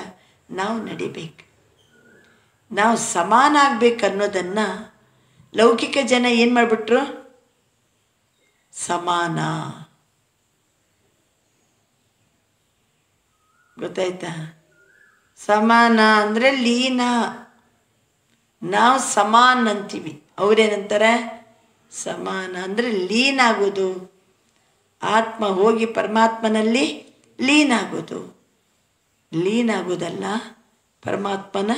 Speaker 2: ನಾವು ನಡಿಬೇಕು. ನಾವು ಸಮಾನ ಆಗಬೇಕು ಅನ್ನೋದನ್ನು ಲೌಕಿಕ ಜನ ಏನು ಮಾಡಿಬಿಟ್ರು? ಸಮಾನ. ಗೊತ್ತಾಯ್ತಾ? ಸಮಾನ ಅಂದರೆ ಲೀನ. ನಾವು ಸಮಾನ ಅಂತೀವಿ, ಅವರೇನಂತಾರೆ? ಸಮಾನ ಅಂದರೆ ಲೀನ ಆಗೋದು. ಆತ್ಮ ಹೋಗಿ ಪರಮಾತ್ಮನಲ್ಲಿ ಲೀನ ಆಗೋದು. ಲೀನ ಆಗೋದಲ್ಲ, ಪರಮಾತ್ಮನ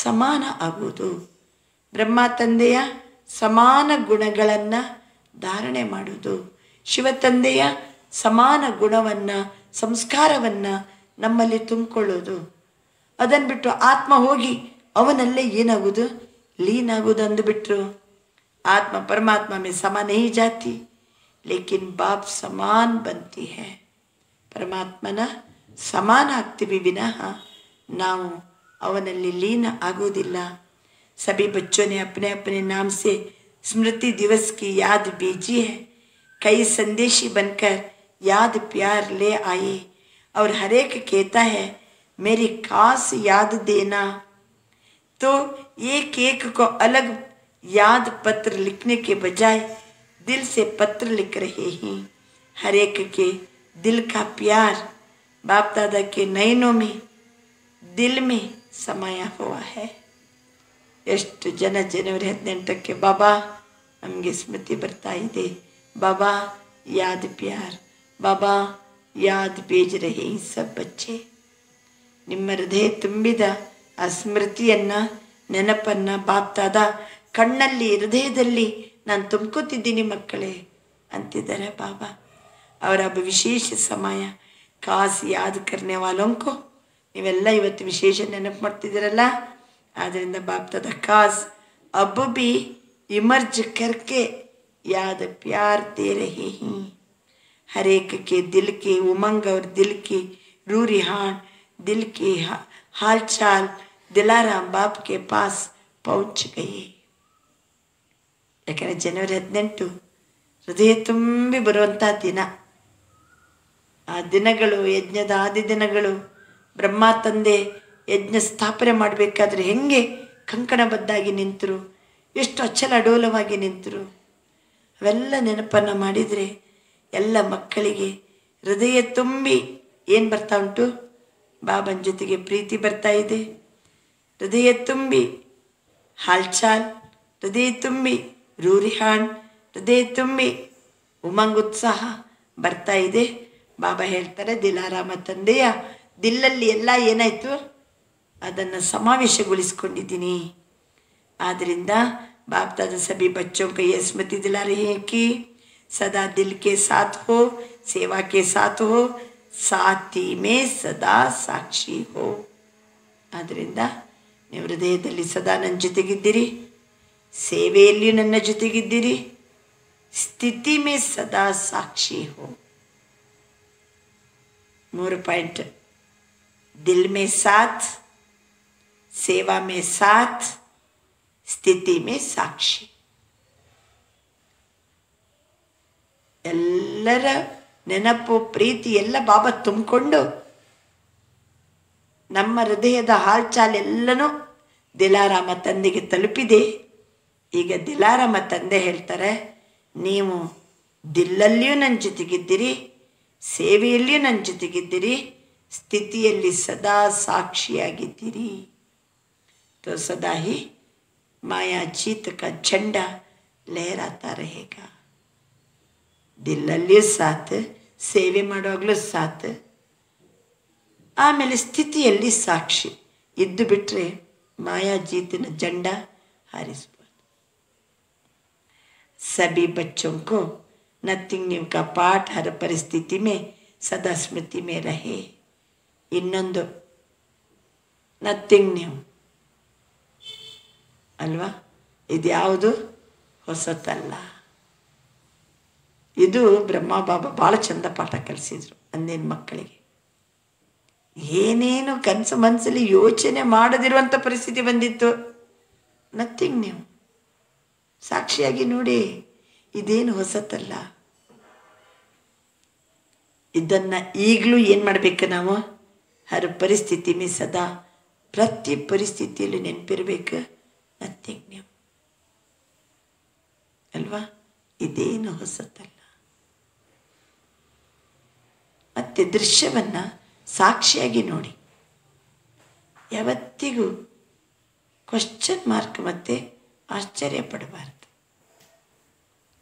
Speaker 2: ಸಮಾನ ಆಗೋದು. ಬ್ರಹ್ಮ ತಂದೆಯ ಸಮಾನ ಗುಣಗಳನ್ನು ಧಾರಣೆ ಮಾಡೋದು. ಶಿವ ತಂದೆಯ ಸಮಾನ ಗುಣವನ್ನು, ಸಂಸ್ಕಾರವನ್ನು ನಮ್ಮಲ್ಲಿ ತುಂಬಿಕೊಳ್ಳೋದು. ಅದನ್ನು ಬಿಟ್ಟು ಆತ್ಮ ಹೋಗಿ ಅವನಲ್ಲೇ ಏನಾಗೋದು? ಲೀನ ಆಗೋದು ಅಂದುಬಿಟ್ರು. ಆತ್ಮ परमात्मा में समा नहीं जाती, लेकिन बाप समान बनती है. ಪರಮಾತ್ಮನ ಸಮಾನ ಆಗ್ತೀವಿ ವಿನಃ ನಾವು ಅವನಲ್ಲಿ ಲೀನ ಆಗೋದಿಲ್ಲ. सभी बच्चों ने अपने अपने नाम से स्मृति दिवस की याद भेजी है. कई संदेशी बनकर याद प्यार ले आए और हर एक कहता है मेरी खास याद देना. तो एक एक को अलग याद पत्र लिखने के बजाय दिल से पत्र लिख रहे हैं. हर एक के दिल का प्यार बाप दादा के नयनों में, दिल में समाया हुआ है. ಎಷ್ಟು ಜನ ಜನವರಿ 18ಕ್ಕೆ ಬಾಬಾ ನಮಗೆ ಸ್ಮೃತಿ ಬರ್ತಾ ಇದೆ. ಬಾಬಾ ಯಾದ್ ಪ್ಯಾರ್, ಬಾಬಾ ಯಾದ್ ಬೇಜ್ ರಹೆ ಸಬ್ ಬಚ್ಚೆ. ನಿಮ್ಮ ಹೃದಯ ತುಂಬಿದ ಆ ಸ್ಮೃತಿಯನ್ನು, ನೆನಪನ್ನು ಬಾಪ್ ದಾದಾ ಕಣ್ಣಲ್ಲಿ, ಹೃದಯದಲ್ಲಿ ನಾನು ತುಂಬ್ಕೋತಿದ್ದೀನಿ ಮಕ್ಕಳೇ ಅಂತಿದ್ದಾರೆ ಬಾಬಾ. ಅವರ ವಿಶೇಷ ಸಮಯ ಖಾಸ್ ಯಾದ್ ಕರ್ನೆ ವಾಲೋಂಕೋ, ನೀವೆಲ್ಲ ಇವತ್ತು ವಿಶೇಷ ನೆನಪು ಮಾಡ್ತಿದ್ದೀರಲ್ಲ, ಆದ್ದರಿಂದ बाप दादा खास अब भी इमर्ज करके याद प्यार दे रहे हैं. हर एक के दिल के उमंग और दिल की रूरिहान, दिल के हालचाल दिलाराम बाप के पास पहुंच गए. ಯಾಕಂದರೆ ಜನವರಿ 18 ಹೃದಯ ತುಂಬಿ ಬರುವಂಥ ದಿನ. ಆ ದಿನಗಳು ಯಜ್ಞದ ಆದಿ ದಿನಗಳು. ಬ್ರಹ್ಮ ತಂದೆ ಯಜ್ಞ ಸ್ಥಾಪನೆ ಮಾಡಬೇಕಾದ್ರೆ ಹೆಂಗೆ ಕಂಕಣಬದ್ಧಾಗಿ ನಿಂತರು, ಎಷ್ಟು ಅಚ್ಚಲ ಅಡೋಲವಾಗಿ ನಿಂತರು. ಅವೆಲ್ಲ ನೆನಪನ್ನು ಮಾಡಿದರೆ ಎಲ್ಲ ಮಕ್ಕಳಿಗೆ ಹೃದಯ ತುಂಬಿ ಏನು ಬರ್ತಾ ಉಂಟು? ಬಾಬನ ಜೊತೆಗೆ ಪ್ರೀತಿ ಬರ್ತಾ ಇದೆ. ಹೃದಯ ತುಂಬಿ ಹಾಲ್ಚಾಲ್, ಹೃದಯ ತುಂಬಿ ರೂರಿಹಾಣ್, ಹೃದಯ ತುಂಬಿ ಉಮಂಗ್ ಉತ್ಸಾಹ ಬರ್ತಾ ಇದೆ. ಬಾಬಾ ಹೇಳ್ತಾರೆ, ದಿಲಾರಾಮ ತಂದೆಯ ದಿಲ್ಲಲ್ಲಿ ಎಲ್ಲ ಏನಾಯಿತು? ಅದನ್ನು ಸಮಾವೇಶಗೊಳಿಸ್ಕೊಂಡಿದ್ದೀನಿ. ಆದ್ದರಿಂದ बाप दादा सभी बच्चों को यह स्मृति दिला रहे हैं कि सदा दिल के साथ हो, सेवा के साथ हो, ಸಾಥಿ ಮೇ ಸದಾ ಸಾಕ್ಷಿ ಹೋ. ಆದ್ದರಿಂದ ನೀವು ಹೃದಯದಲ್ಲಿ ಸದಾ ನನ್ನ ಜೊತೆಗಿದ್ದೀರಿ, ಸೇವೆಯಲ್ಲಿಯೂ ನನ್ನ ಜೊತೆಗಿದ್ದೀರಿ. ಸ್ಥಿತಿ ಮೇ ಸದಾ ಸಾಕ್ಷಿ ಹೋ. 3 ಪಾಯಿಂಟ್. ದಿಲ್ ಮೇ ಸಾಥ್, ಸೇವಾ ಮೇ ಸಾಥ್, ಸ್ಥಿತಿ ಮೇ ಸಾಕ್ಷಿ. ಎಲ್ಲರ ನೆನಪು ಪ್ರೀತಿ ಎಲ್ಲ ಬಾಬಾ ತುಂಬಿಕೊಂಡು ನಮ್ಮ ಹೃದಯದ ಹಾಲ್ಚಾಲೆಲ್ಲನೂ ದಿಲಾರಾಮ ತಂದೆಗೆ ತಲುಪಿದೆ. ಈಗ ದಿಲಾರಾಮ ತಂದೆ ಹೇಳ್ತಾರೆ, ನೀವು ದಿಲ್ಲಲ್ಲಿಯೂ ನನ್ನ ಜೊತೆಗಿದ್ದೀರಿ, ಸೇವೆಯಲ್ಲಿಯೂ ನನ್ನ ಜೊತೆಗಿದ್ದೀರಿ, ಸ್ಥಿತಿಯಲ್ಲಿ ಸದಾ ಸಾಕ್ಷಿಯಾಗಿದ್ದೀರಿ. तो सदा ही माया जीत का झंडा लहराता रहेगा. ದಿಲ್ಲಲ್ಲಿಯೂ ಸಾಥ್, ಸೇವೆ ಮಾಡುವಾಗಲೂ ಸಾಥ್, ಆಮೇಲೆ ಸ್ಥಿತಿಯಲ್ಲಿ ಸಾಕ್ಷಿ ಇದ್ದು ಬಿಟ್ಟರೆ ಮಾಯಾಜೀತಿನ ಜಂಡ ಹಾರಿಸ್ಬೋದು. सभी बच्चों को नथिंग न्यू का पाठ हर परिस्थिति में सदा स्मृति में रहे. ಇನ್ನೊಂದು ನಥಿಂಗ್ ನ್ಯೂ ಅಲ್ವಾ, ಇದ್ಯಾವುದು ಹೊಸತಲ್ಲ. ಇದು ಬ್ರಹ್ಮ ಬಾಬಾ ಭಾಳ ಚಂದ ಪಾಠ ಕಲಿಸಿದ್ರು ಅಂದಿನ ಮಕ್ಕಳಿಗೆ. ಏನೇನು ಕನಸು ಮನಸ್ಸಲ್ಲಿ ಯೋಚನೆ ಮಾಡದಿರುವಂಥ ಪರಿಸ್ಥಿತಿ ಬಂದಿತ್ತು. ನಥಿಂಗ್ ನ್ಯೂ, ಸಾಕ್ಷಿಯಾಗಿ ನೋಡಿ, ಇದೇನು ಹೊಸತಲ್ಲ. ಇದನ್ನು ಈಗಲೂ ಏನು ಮಾಡಬೇಕು ನಾವು? ಹರ ಪರಿಸ್ಥಿತಿ ಮೇ ಸದಾ, ಪ್ರತಿ ಪರಿಸ್ಥಿತಿಯಲ್ಲಿ ನೆನಪಿರಬೇಕು ನಥಿಂಗ್ ನ್ಯೂ ಅಲ್ವಾ, ಇದೇನು ಹೊಸತಲ್ಲ. ಮತ್ತು ದೃಶ್ಯವನ್ನು ಸಾಕ್ಷಿಯಾಗಿ ನೋಡಿ. ಯಾವತ್ತಿಗೂ ಕ್ವಶನ್ ಮಾರ್ಕ್ ಮತ್ತು ಆಶ್ಚರ್ಯ ಪಡಬಾರ್ದು.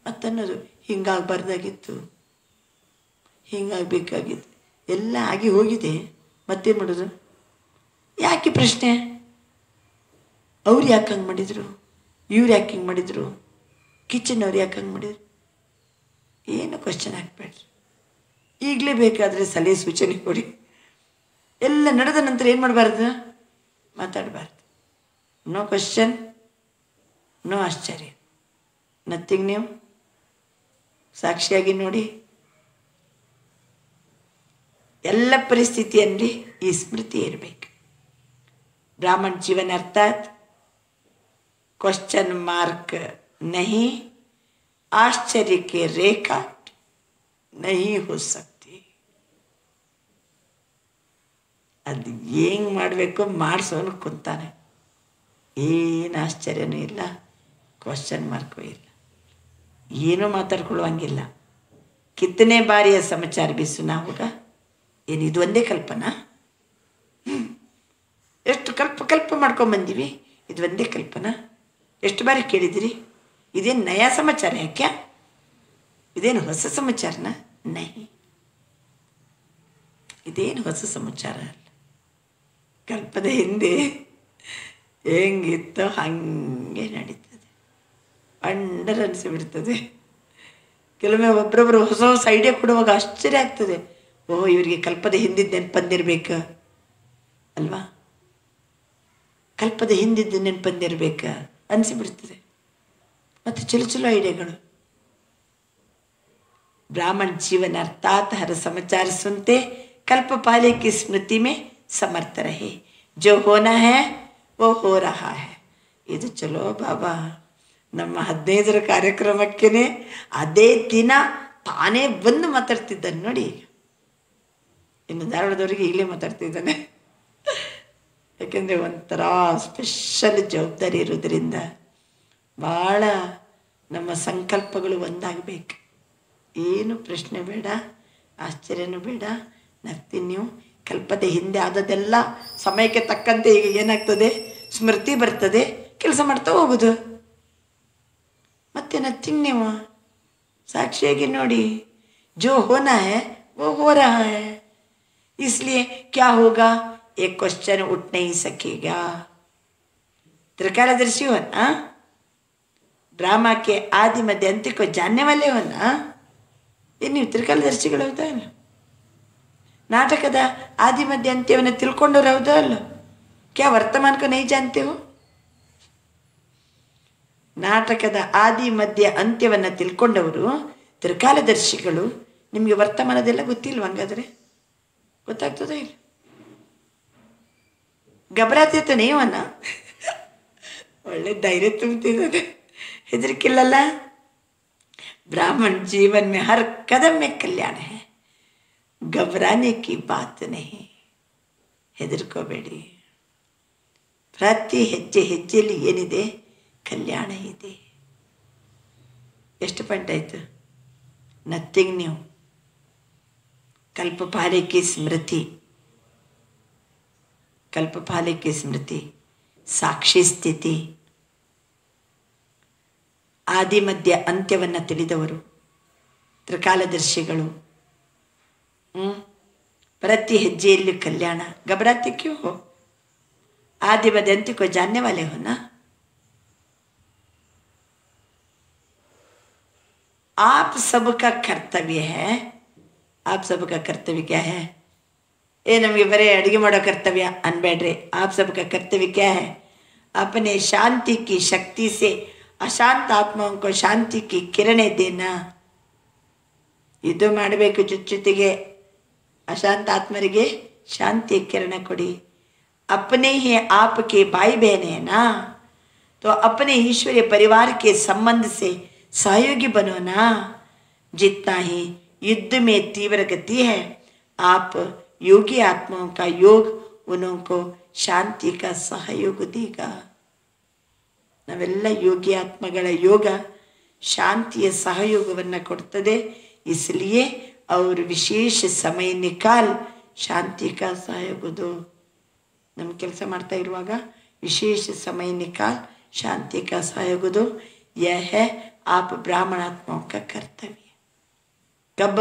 Speaker 2: ಮತ್ತನ್ನೋದು ಹಿಂಗಾಗಬಾರ್ದಾಗಿತ್ತು, ಹಿಂಗಾಗಬೇಕಾಗಿತ್ತು, ಎಲ್ಲ ಆಗಿ ಹೋಗಿದೆ, ಮತ್ತೇನು ಮಾಡೋದು? ಯಾಕೆ ಪ್ರಶ್ನೆ? ಅವ್ರು ಯಾಕೆ ಹಂಗೆ ಮಾಡಿದರು, ಇವ್ರು ಯಾಕೆ ಹಿಂಗೆ ಮಾಡಿದರು, ಕಿಚನ್ ಅವ್ರು ಯಾಕೆ ಹಂಗೆ ಮಾಡಿದ್ರು? ಏನು ಕ್ವಶನ್ ಹಾಕ್ಬೇಡ್ರಿ. ಈಗಲೇ ಬೇಕಾದರೆ ಸಲಹೆ ಸೂಚನೆ ಕೊಡಿ. ಎಲ್ಲ ನಡೆದ ನಂತರ ಏನು ಮಾಡಬಾರ್ದು? ಮಾತಾಡಬಾರ್ದು. ನೋ ಕ್ವಶನ್, ನೋ ಆಶ್ಚರ್ಯ, ನಥಿಂಗ್ ನ್ಯೂ. ಸಾಕ್ಷಿಯಾಗಿ ನೋಡಿ. ಎಲ್ಲ ಪರಿಸ್ಥಿತಿಯಲ್ಲಿ ಈ ಸ್ಮೃತಿ ಇರಬೇಕು. ಬ್ರಾಹ್ಮಣ ಜೀವನ ಅರ್ಥಾತ್ क्वेश्चन मार्क नहीं, आश्चर्य के रेखा नहीं हो सकती. ಅದು ಹೆಂಗೆ ಮಾಡಬೇಕು ಮಾಡಿಸೋನು ಕುಂತಾನೆ. ಏನು ಆಶ್ಚರ್ಯನೂ ಇಲ್ಲ, ಕ್ವಶನ್ ಮಾರ್ಕು ಇಲ್ಲ, ಏನೂ ಮಾತಾಡ್ಕೊಳ್ಳುವಂಗಿಲ್ಲ. ಕಿತ್ತನೆ ಬಾರಿಯ ಸಮಾಚಾರ भी सुना होगा. ಏನು ಇದು ಒಂದೇ ಕಲ್ಪನಾ? ಎಷ್ಟು ಕಲ್ಪ ಮಾಡ್ಕೊಂಬಂದೀವಿ, ಇದು ಒಂದೇ ಕಲ್ಪನಾ. ಎಷ್ಟು ಬಾರಿ ಕೇಳಿದಿರಿ? ಇದೇನು ನಯಾ ಸಮಾಚಾರ ಯಾಕೆ? ಇದೇನು ಹೊಸ ಸಮಾಚಾರನ? ನೈ, ಇದೇನು ಹೊಸ ಸಮಾಚಾರ ಅಲ್ಲ. ಕಲ್ಪದ ಹಿಂದೆ ಹೆಂಗಿತ್ತೋ ಹಾಗೆ ನಡೀತದೆ. ಅಂಡರ್ ಅನಿಸಿಬಿಡ್ತದೆ. ಕೆಲವೊಮ್ಮೆ ಒಬ್ಬರೊಬ್ಬರು ಹೊಸ ಹೊಸ ಐಡಿಯಾ ಕೊಡುವಾಗ ಆಶ್ಚರ್ಯ ಆಗ್ತದೆ. ಓಹೋ, ಇವರಿಗೆ ಕಲ್ಪದ ಹಿಂದಿದ್ದು ನೆನಪು ಬಂದಿರಬೇಕು ಅಲ್ವಾ, ಕಲ್ಪದ ಹಿಂದಿದ್ದು ನೆನಪು ಬಂದಿರಬೇಕು ಅನಿಸಿಬಿಡ್ತದೆ. ಮತ್ತು ಚಲೋ ಐಡಿಯಾಗಳು. ब्राह्मण जीवन अर्थात हर समाचार सुनते कल्प पाले की स्मृति में समर्थ रहे. जो होना है वो हो रहा है. ಇದು ಚಲೋ ಬಾಬಾ. ನಮ್ಮ 15ರ ಕಾರ್ಯಕ್ರಮಕ್ಕೇ ಅದೇ ದಿನ ತಾನೇ ಬಂದು ಮಾತಾಡ್ತಿದ್ದಾನೆ ನೋಡಿ. ಇನ್ನು ಧಾರವಾಡದವರಿಗೆ ಈಗಲೇ ಮಾತಾಡ್ತಿದ್ದಾನೆ. ಯಾಕೆಂದರೆ ಒಂಥರ ಸ್ಪೆಷಲ್ ಜವಾಬ್ದಾರಿ ಇರೋದ್ರಿಂದ ಭಾಳ ನಮ್ಮ ಸಂಕಲ್ಪಗಳು ಒಂದಾಗಬೇಕು. ಏನು ಪ್ರಶ್ನೆ ಬೇಡ, ಆಶ್ಚರ್ಯನೂ ಬೇಡ. Nothing new. ಕಲ್ಪದ ಹಿಂದೆ ಆದದೆಲ್ಲ ಸಮಯಕ್ಕೆ ತಕ್ಕಂತೆ ಈಗ ಏನಾಗ್ತದೆ, ಸ್ಮೃತಿ ಬರ್ತದೆ, ಕೆಲಸ ಮಾಡ್ತಾ ಹೋಗೋದು. ಮತ್ತೆ ನಥಿಂಗ್ ನ್ಯೂ. ಸಾಕ್ಷಿಯಾಗಿ ನೋಡಿ. ಜೋ ಹೋನಾ ಹೈ वो हो रहा है. इसलिए क्या होगा, एक क्वेश्चन उठ नहीं सकेगा. त्रिकालदर्शी हो ना, ड्रामा के आदि मध्य अंत को जानने वाले हो ना. ಏನು ನೀವು ತ್ರಿಕಾಲದರ್ಶಿಗಳು ಹೌದಾ ಅಲ್ಲ? ನಾಟಕದ ಆದಿ ಮಧ್ಯ ಅಂತ್ಯವನ್ನು ತಿಳ್ಕೊಂಡವ್ರು ಹೌದಾ ಅಲ್ಲ? ಕ್ಯಾ ವರ್ತಮಾನ ಕೋ ನೈ ಜಾನ್ತೆ ಹೋ? ನಾಟಕದ ಆದಿ ಮಧ್ಯ ಅಂತ್ಯವನ್ನು ತಿಳ್ಕೊಂಡವರು ತ್ರಿಕಾಲದರ್ಶಿಗಳು. ನಿಮಗೆ ವರ್ತಮಾನದೆಲ್ಲ ಗೊತ್ತಿಲ್ವ? ಹಂಗಾದ್ರೆ ಗೊತ್ತಾಗ್ತದೆ ಇಲ್ಲ? ಗಬರಾತೆ ನೀವನ್ನ ಒಳ್ಳೆ ಧೈರ್ಯ ತುಂಬ್ತಿದ್ದಾರೆ, ಹೆದರಿಕಿಲ್ಲಲ್ಲ. ब्राह्मण जीवन में हर कदम में कल्याण है, घबराने की बात नहीं. ಹೆದರ್ಕೋಬೇಡಿ. ಪ್ರತಿ ಹೆಜ್ಜೆ ಹೆಜ್ಜೆಯಲ್ಲಿ ಏನಿದೆ? ಕಲ್ಯಾಣ ಇದೆ. ಎಷ್ಟು ಪಾಯಿಂಟ್ ಆಯಿತು? Nothing new. ಕಲ್ಪಪಾಲೆ ಕಿ ಸ್ಮೃತಿ, ಕಲ್ಪಪಾಲೆ ಕಿ ಸ್ಮೃತಿ, ಸಾಕ್ಷಿ ಸ್ಥಿತಿ, ಆದಿ ಮಧ್ಯ ಅಂತ್ಯವನ್ನು ತಿಳಿದವರು ತ್ರಿಕಾಲದರ್ಶಿಗಳು. ಪ್ರತಿ ಹೆಜ್ಜೆಯಲ್ಲಿ ಕಲ್ಯಾಣ. घबराते क्यों हो? आदि मध्य अंत्य को जानने वाले हो ना. आप सबका कर्तव्य है. आप सबका कर्तव्य क्या है? नಮಗೆ ಬರೀ ಅಡುಗೆ ಮಾಡೋ ಕರ್ತವ್ಯ ಅನ್ಬೇಡ್ರಿ. आप सबका कर्तव्य क्या है? अपने शांति की शक्ति से अशांत आत्माओं को शांति की किरणें देना. ಇದು ಮಾಡಬೇಕು. ಜೊತೆಗೆ अशांत आत्मರಿಗೆ शांति किरण ಕೊಡಿ. अपने ही आपके भाई बहन है ना, तो अपने ईश्वरीय परिवार के संबंध से सहयोगी बनो ना. जितना ही युद्ध में तीव्र गति है, आप योगी आत्माओं का योग उनको शांति का सहयोग देगा. ನಾವೆಲ್ಲ ಯೋಗಿ ಆತ್ಮಗಳ ಯೋಗ ಶಾಂತಿಯ ಸಹಯೋಗವನ್ನು ಕೊಡ್ತದೆ. इसलिए और विशेष समय निकाल शांति का सहयोग दो. ನಮ್ಮ ಕೆಲಸ ಮಾಡ್ತಾ ಇರುವಾಗ विशेष समय निकाल शांति का सहयोग दो. यह है आप ब्राह्मण आत्माओं का कर्तव्य. कब?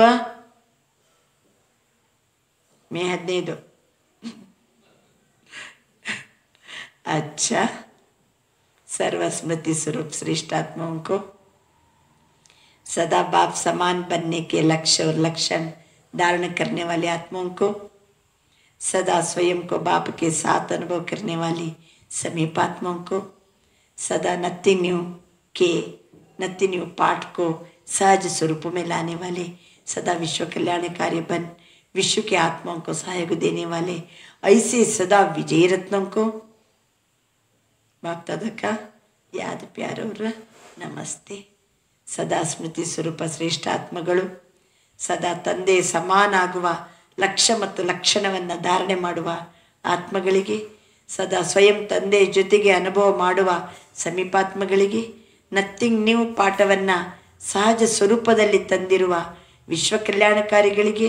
Speaker 2: मैं 15. अच्छा, सर्वस्मृति स्वरूप श्रेष्ठ आत्माओं को सदा बाप समान बनने के लक्ष्य और लक्षण धारण करने वाले आत्माओं को, सदा स्वयं को बाप के साथ अनुभव करने वाली समीप आत्माओं को, सदा नथिंग न्यू पाठ को सहज स्वरूप में लाने वाले, सदा विश्व कल्याणकारी बन विश्व के आत्माओं को सहयोग देने वाले ऐसे सदा विजयी रत्नों को बाप दादा का याद प्यार और नमस्ते. ಸದಾ ಸ್ಮೃತಿ ಸ್ವರೂಪ ಶ್ರೇಷ್ಠ ಆತ್ಮಗಳು, ಸದಾ ತಂದೆ ಸಮಾನ ಆಗುವ ಲಕ್ಷ್ಯ ಮತ್ತು ಲಕ್ಷಣವನ್ನು ಧಾರಣೆ ಮಾಡುವ ಆತ್ಮಗಳಿಗೆ, ಸದಾ ಸ್ವಯಂ ತಂದೆ ಜೊತೆಗೆ ಅನುಭವ ಮಾಡುವ ಸಮೀಪಾತ್ಮಗಳಿಗೆ, ನಥಿಂಗ್ ನ್ಯೂ ಪಾಠವನ್ನು ಸಹಜ ಸ್ವರೂಪದಲ್ಲಿ ತಂದಿರುವ ವಿಶ್ವ ಕಲ್ಯಾಣಕಾರಿಗಳಿಗೆ,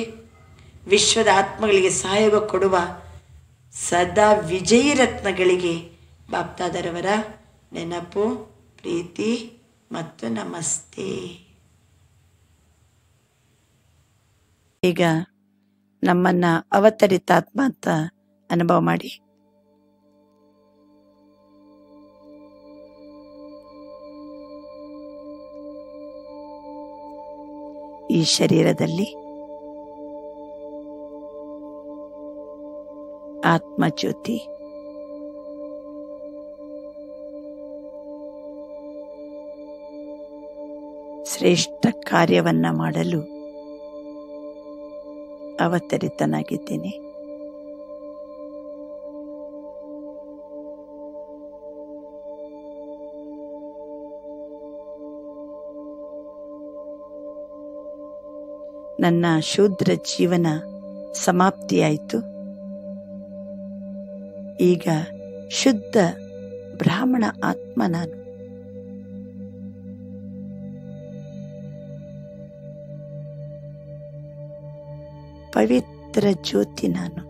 Speaker 2: ವಿಶ್ವದ ಆತ್ಮಗಳಿಗೆ ಸಹಯೋಗ ಕೊಡುವ ಸದಾ ವಿಜಯಿ ರತ್ನಗಳಿಗೆ ಬಾಪ್ತಾದರವರ ನೆನಪು, ಪ್ರೀತಿ ಮತ್ತು ನಮಸ್ತೆ. ಈಗ ನಮ್ಮನ್ನ ಅವತರಿತಾತ್ಮ ಅಂತ ಅನುಭವ ಮಾಡಿ. ಈ ಶರೀರದಲ್ಲಿ ಆತ್ಮಜ್ಯೋತಿ ಶ್ರೇಷ್ಠ ಕಾರ್ಯವನ್ನ ಮಾಡಲು ಅವತರಿತನಾಗಿದ್ದೇನೆ. ನನ್ನ ಶೂದ್ರ ಜೀವನ ಸಮಾಪ್ತಿಯಾಯಿತು. ಈಗ ಶುದ್ಧ ಬ್ರಾಹ್ಮಣ ಆತ್ಮ ನಾನು. ಪವಿತ್ರ ಜ್ಯೋತಿ ನಾನು.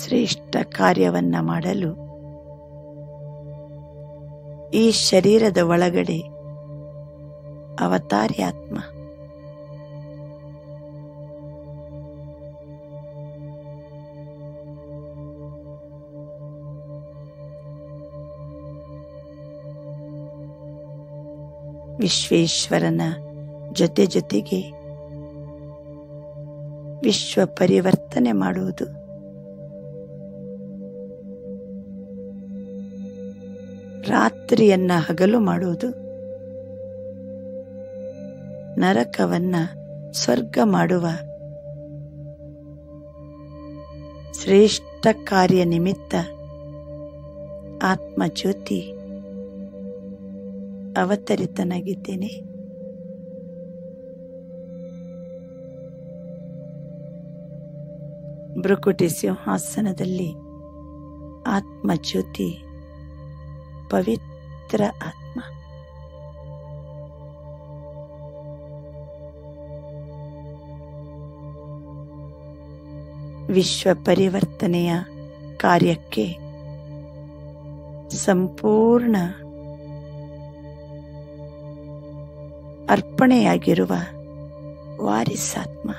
Speaker 2: ಶ್ರೇಷ್ಠ ಕಾರ್ಯವನ್ನ ಮಾಡಲು ಈ ಶರೀರದ ಒಳಗಡೆ ಅವತಾರಿ ಆತ್ಮ. ವಿಶ್ವೇಶ್ವರನ ಜೊತೆ ಜೊತೆಗೆ ವಿಶ್ವ ಪರಿವರ್ತನೆ ಮಾಡುವುದು. ರಾತ್ರಿಯನ್ನ ಹಗಲು ಮಾಡುವುದು, ನರಕವನ್ನ ಸ್ವರ್ಗ ಮಾಡುವ ಶ್ರೇಷ್ಠ ಕಾರ್ಯ ನಿಮಿತ್ತ ಆತ್ಮಜ್ಯೋತಿ ಅವತರಿತನಾಗಿದ್ದೇನೆ. ಭೃಕುಟಿ ಸಿಂಹಾಸನದಲ್ಲಿ ಆತ್ಮಜ್ಯೋತಿ ಪವಿತ್ರ ಆತ್ಮ. ವಿಶ್ವ ಪರಿವರ್ತನೆಯ ಕಾರ್ಯಕ್ಕೆ ಸಂಪೂರ್ಣ ಅರ್ಪಣೆಯಾಗಿರುವ ವಾರಿಸಾತ್ಮ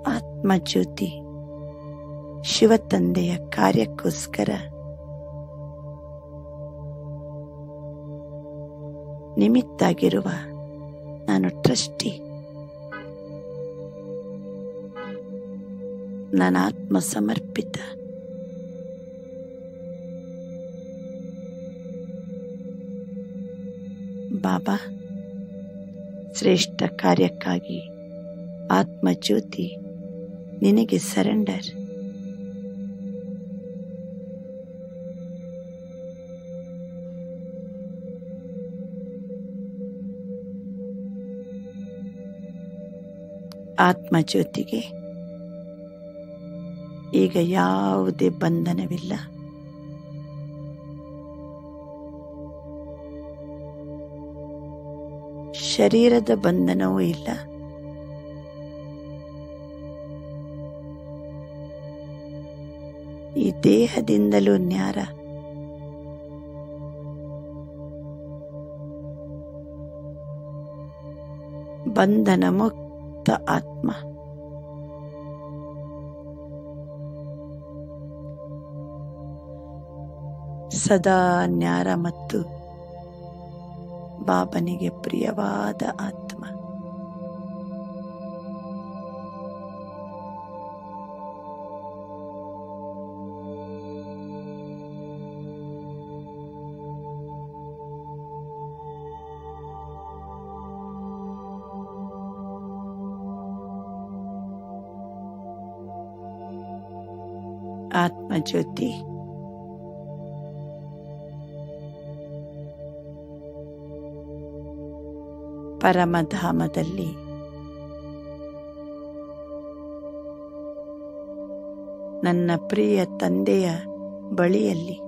Speaker 2: ಆತ್ಮಜ್ಯೋತಿ ಶಿವತಂದೆಯ ಕಾರ್ಯಕ್ಕೋಸ್ಕರ ನಿಮಿತ್ತಾಗಿರುವ ನಾನು ಟ್ರಸ್ಟಿ. ನನ್ನ ಆತ್ಮ ಸಮರ್ಪಿತ. ಬಾಬಾ, ಶ್ರೇಷ್ಠ ಕಾರ್ಯಕ್ಕಾಗಿ ಆತ್ಮಜ್ಯೋತಿ ನಿನಗೆ ಸರೆಂಡರ್. ಆತ್ಮಜ್ಯೋತಿಗೆ ಈಗ ಯಾವುದೇ ಬಂಧನವಿಲ್ಲ. ಶರೀರದ ಬಂಧನವೂ ಇಲ್ಲ. ಈ ದೇಹದಿಂದಲೂ ನ್ಯಾರ. ಬಂಧನ ಮುಕ್ತ ಆತ್ಮ. ಸದಾ ನ್ಯಾರ ಮತ್ತು ಬಾಬನಿಗೆ ಪ್ರಿಯವಾದ ಆತ್ಮ. ಆತ್ಮಜ್ಯೋತಿ ಪರಮಧಾಮದಲ್ಲಿ ನನ್ನ ಪ್ರಿಯ ತಂದೆಯ ಬಳಿಯಲ್ಲಿ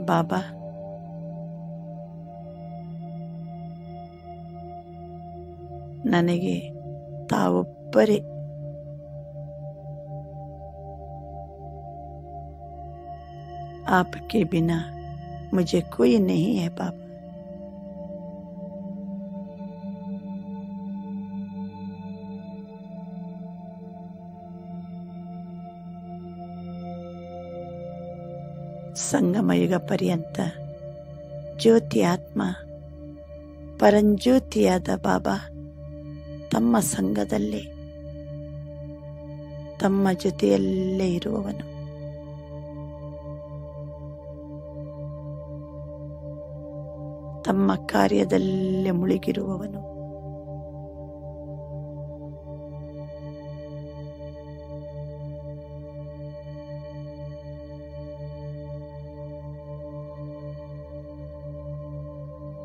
Speaker 2: ಬಾಬಾ ನನಗೆ ತಾವೊಬ್ಬರೇ आपके बिना मुझे कोई नहीं है बाबा. ಸಂಗಮಯುಗ ಪರ್ಯಂತ ಜ್ಯೋತಿ ಆತ್ಮ ಪರಂಜ್ಯೋತಿಯಾದ ಬಾಬಾ ತಮ್ಮ ಸಂಘದಲ್ಲೇ ತಮ್ಮ ಜೊತೆಯಲ್ಲೇ ಇರುವವನು. ತಮ್ಮ ಕಾರ್ಯದಲ್ಲೇ ಮುಳುಗಿರುವವನು.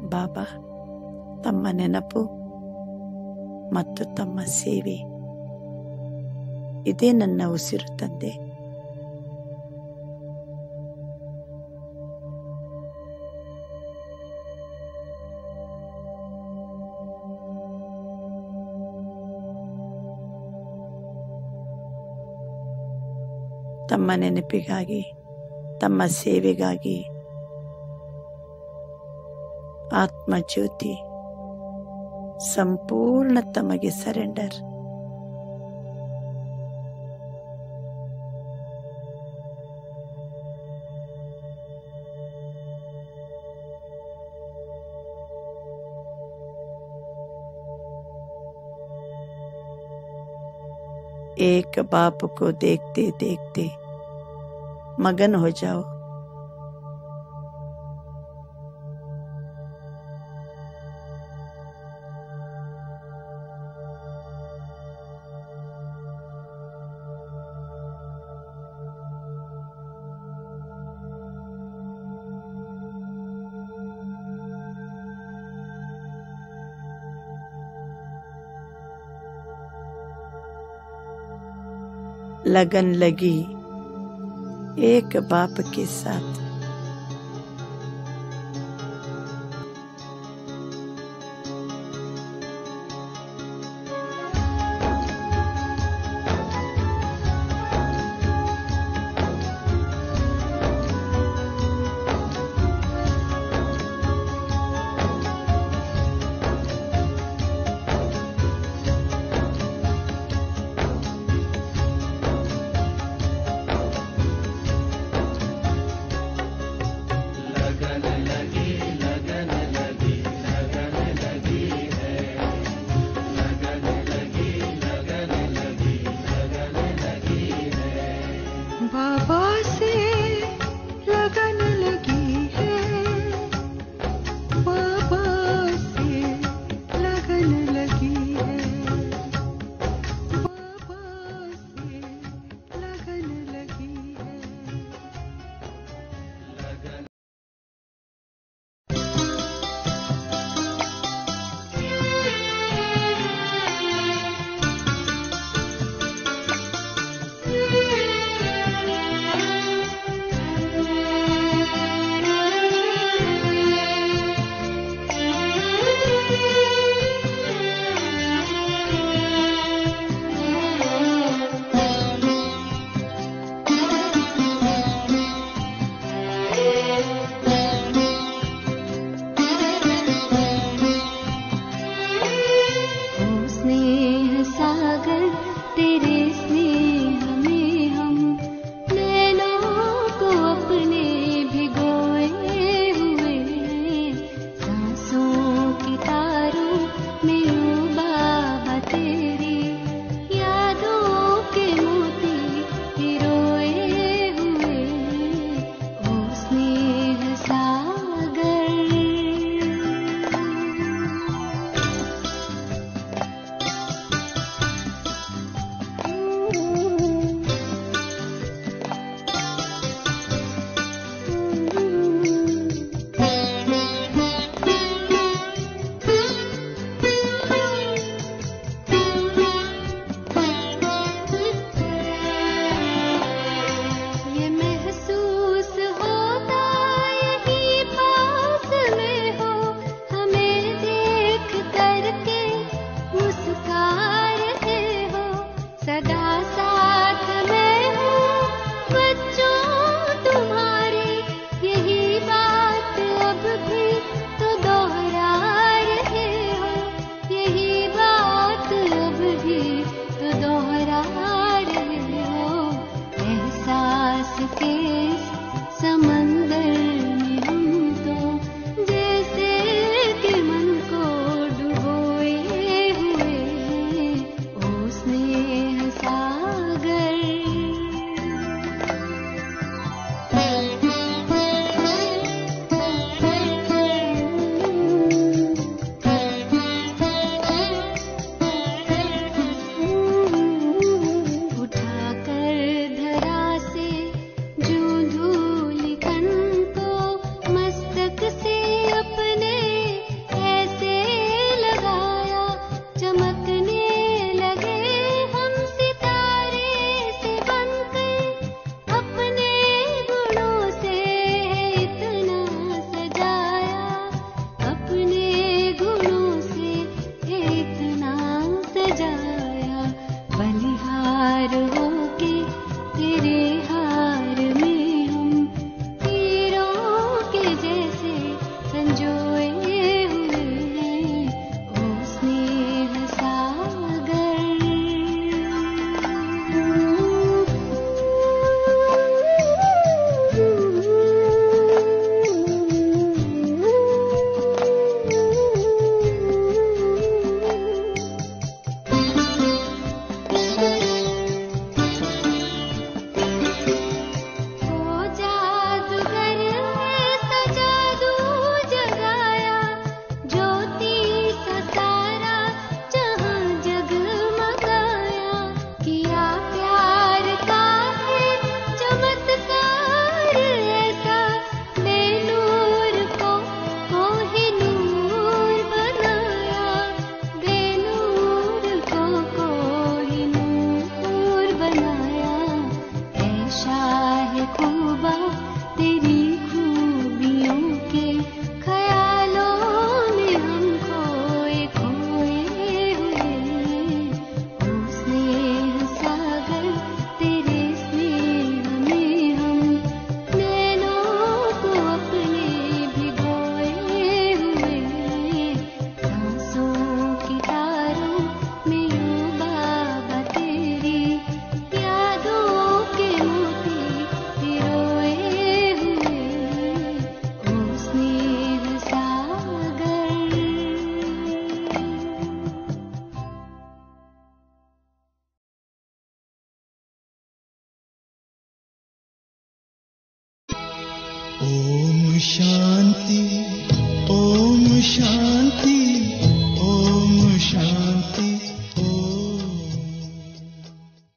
Speaker 2: ಬಾಬಾ ತಮ್ಮ ನೆನಪು ಮತ್ತು ತಮ್ಮ ಸೇವೆ ಇದೇ ನನ್ನ ಉಸಿರು ತಂದೆ. ತಮ್ಮ ನೆನಪಿಗಾಗಿ ತಮ್ಮ ಸೇವೆಗಾಗಿ ಆತ್ಮಜ್ಯೋತಿ ಸಂಪೂರ್ಣ ತಮಗೆ ಸರೆಂಡರ್. एक बाप को देखते देखते मगन हो जाओ। लगन लगी एक बाप के साथ।
Speaker 1: शांति, ओम शांति, ओम शांति।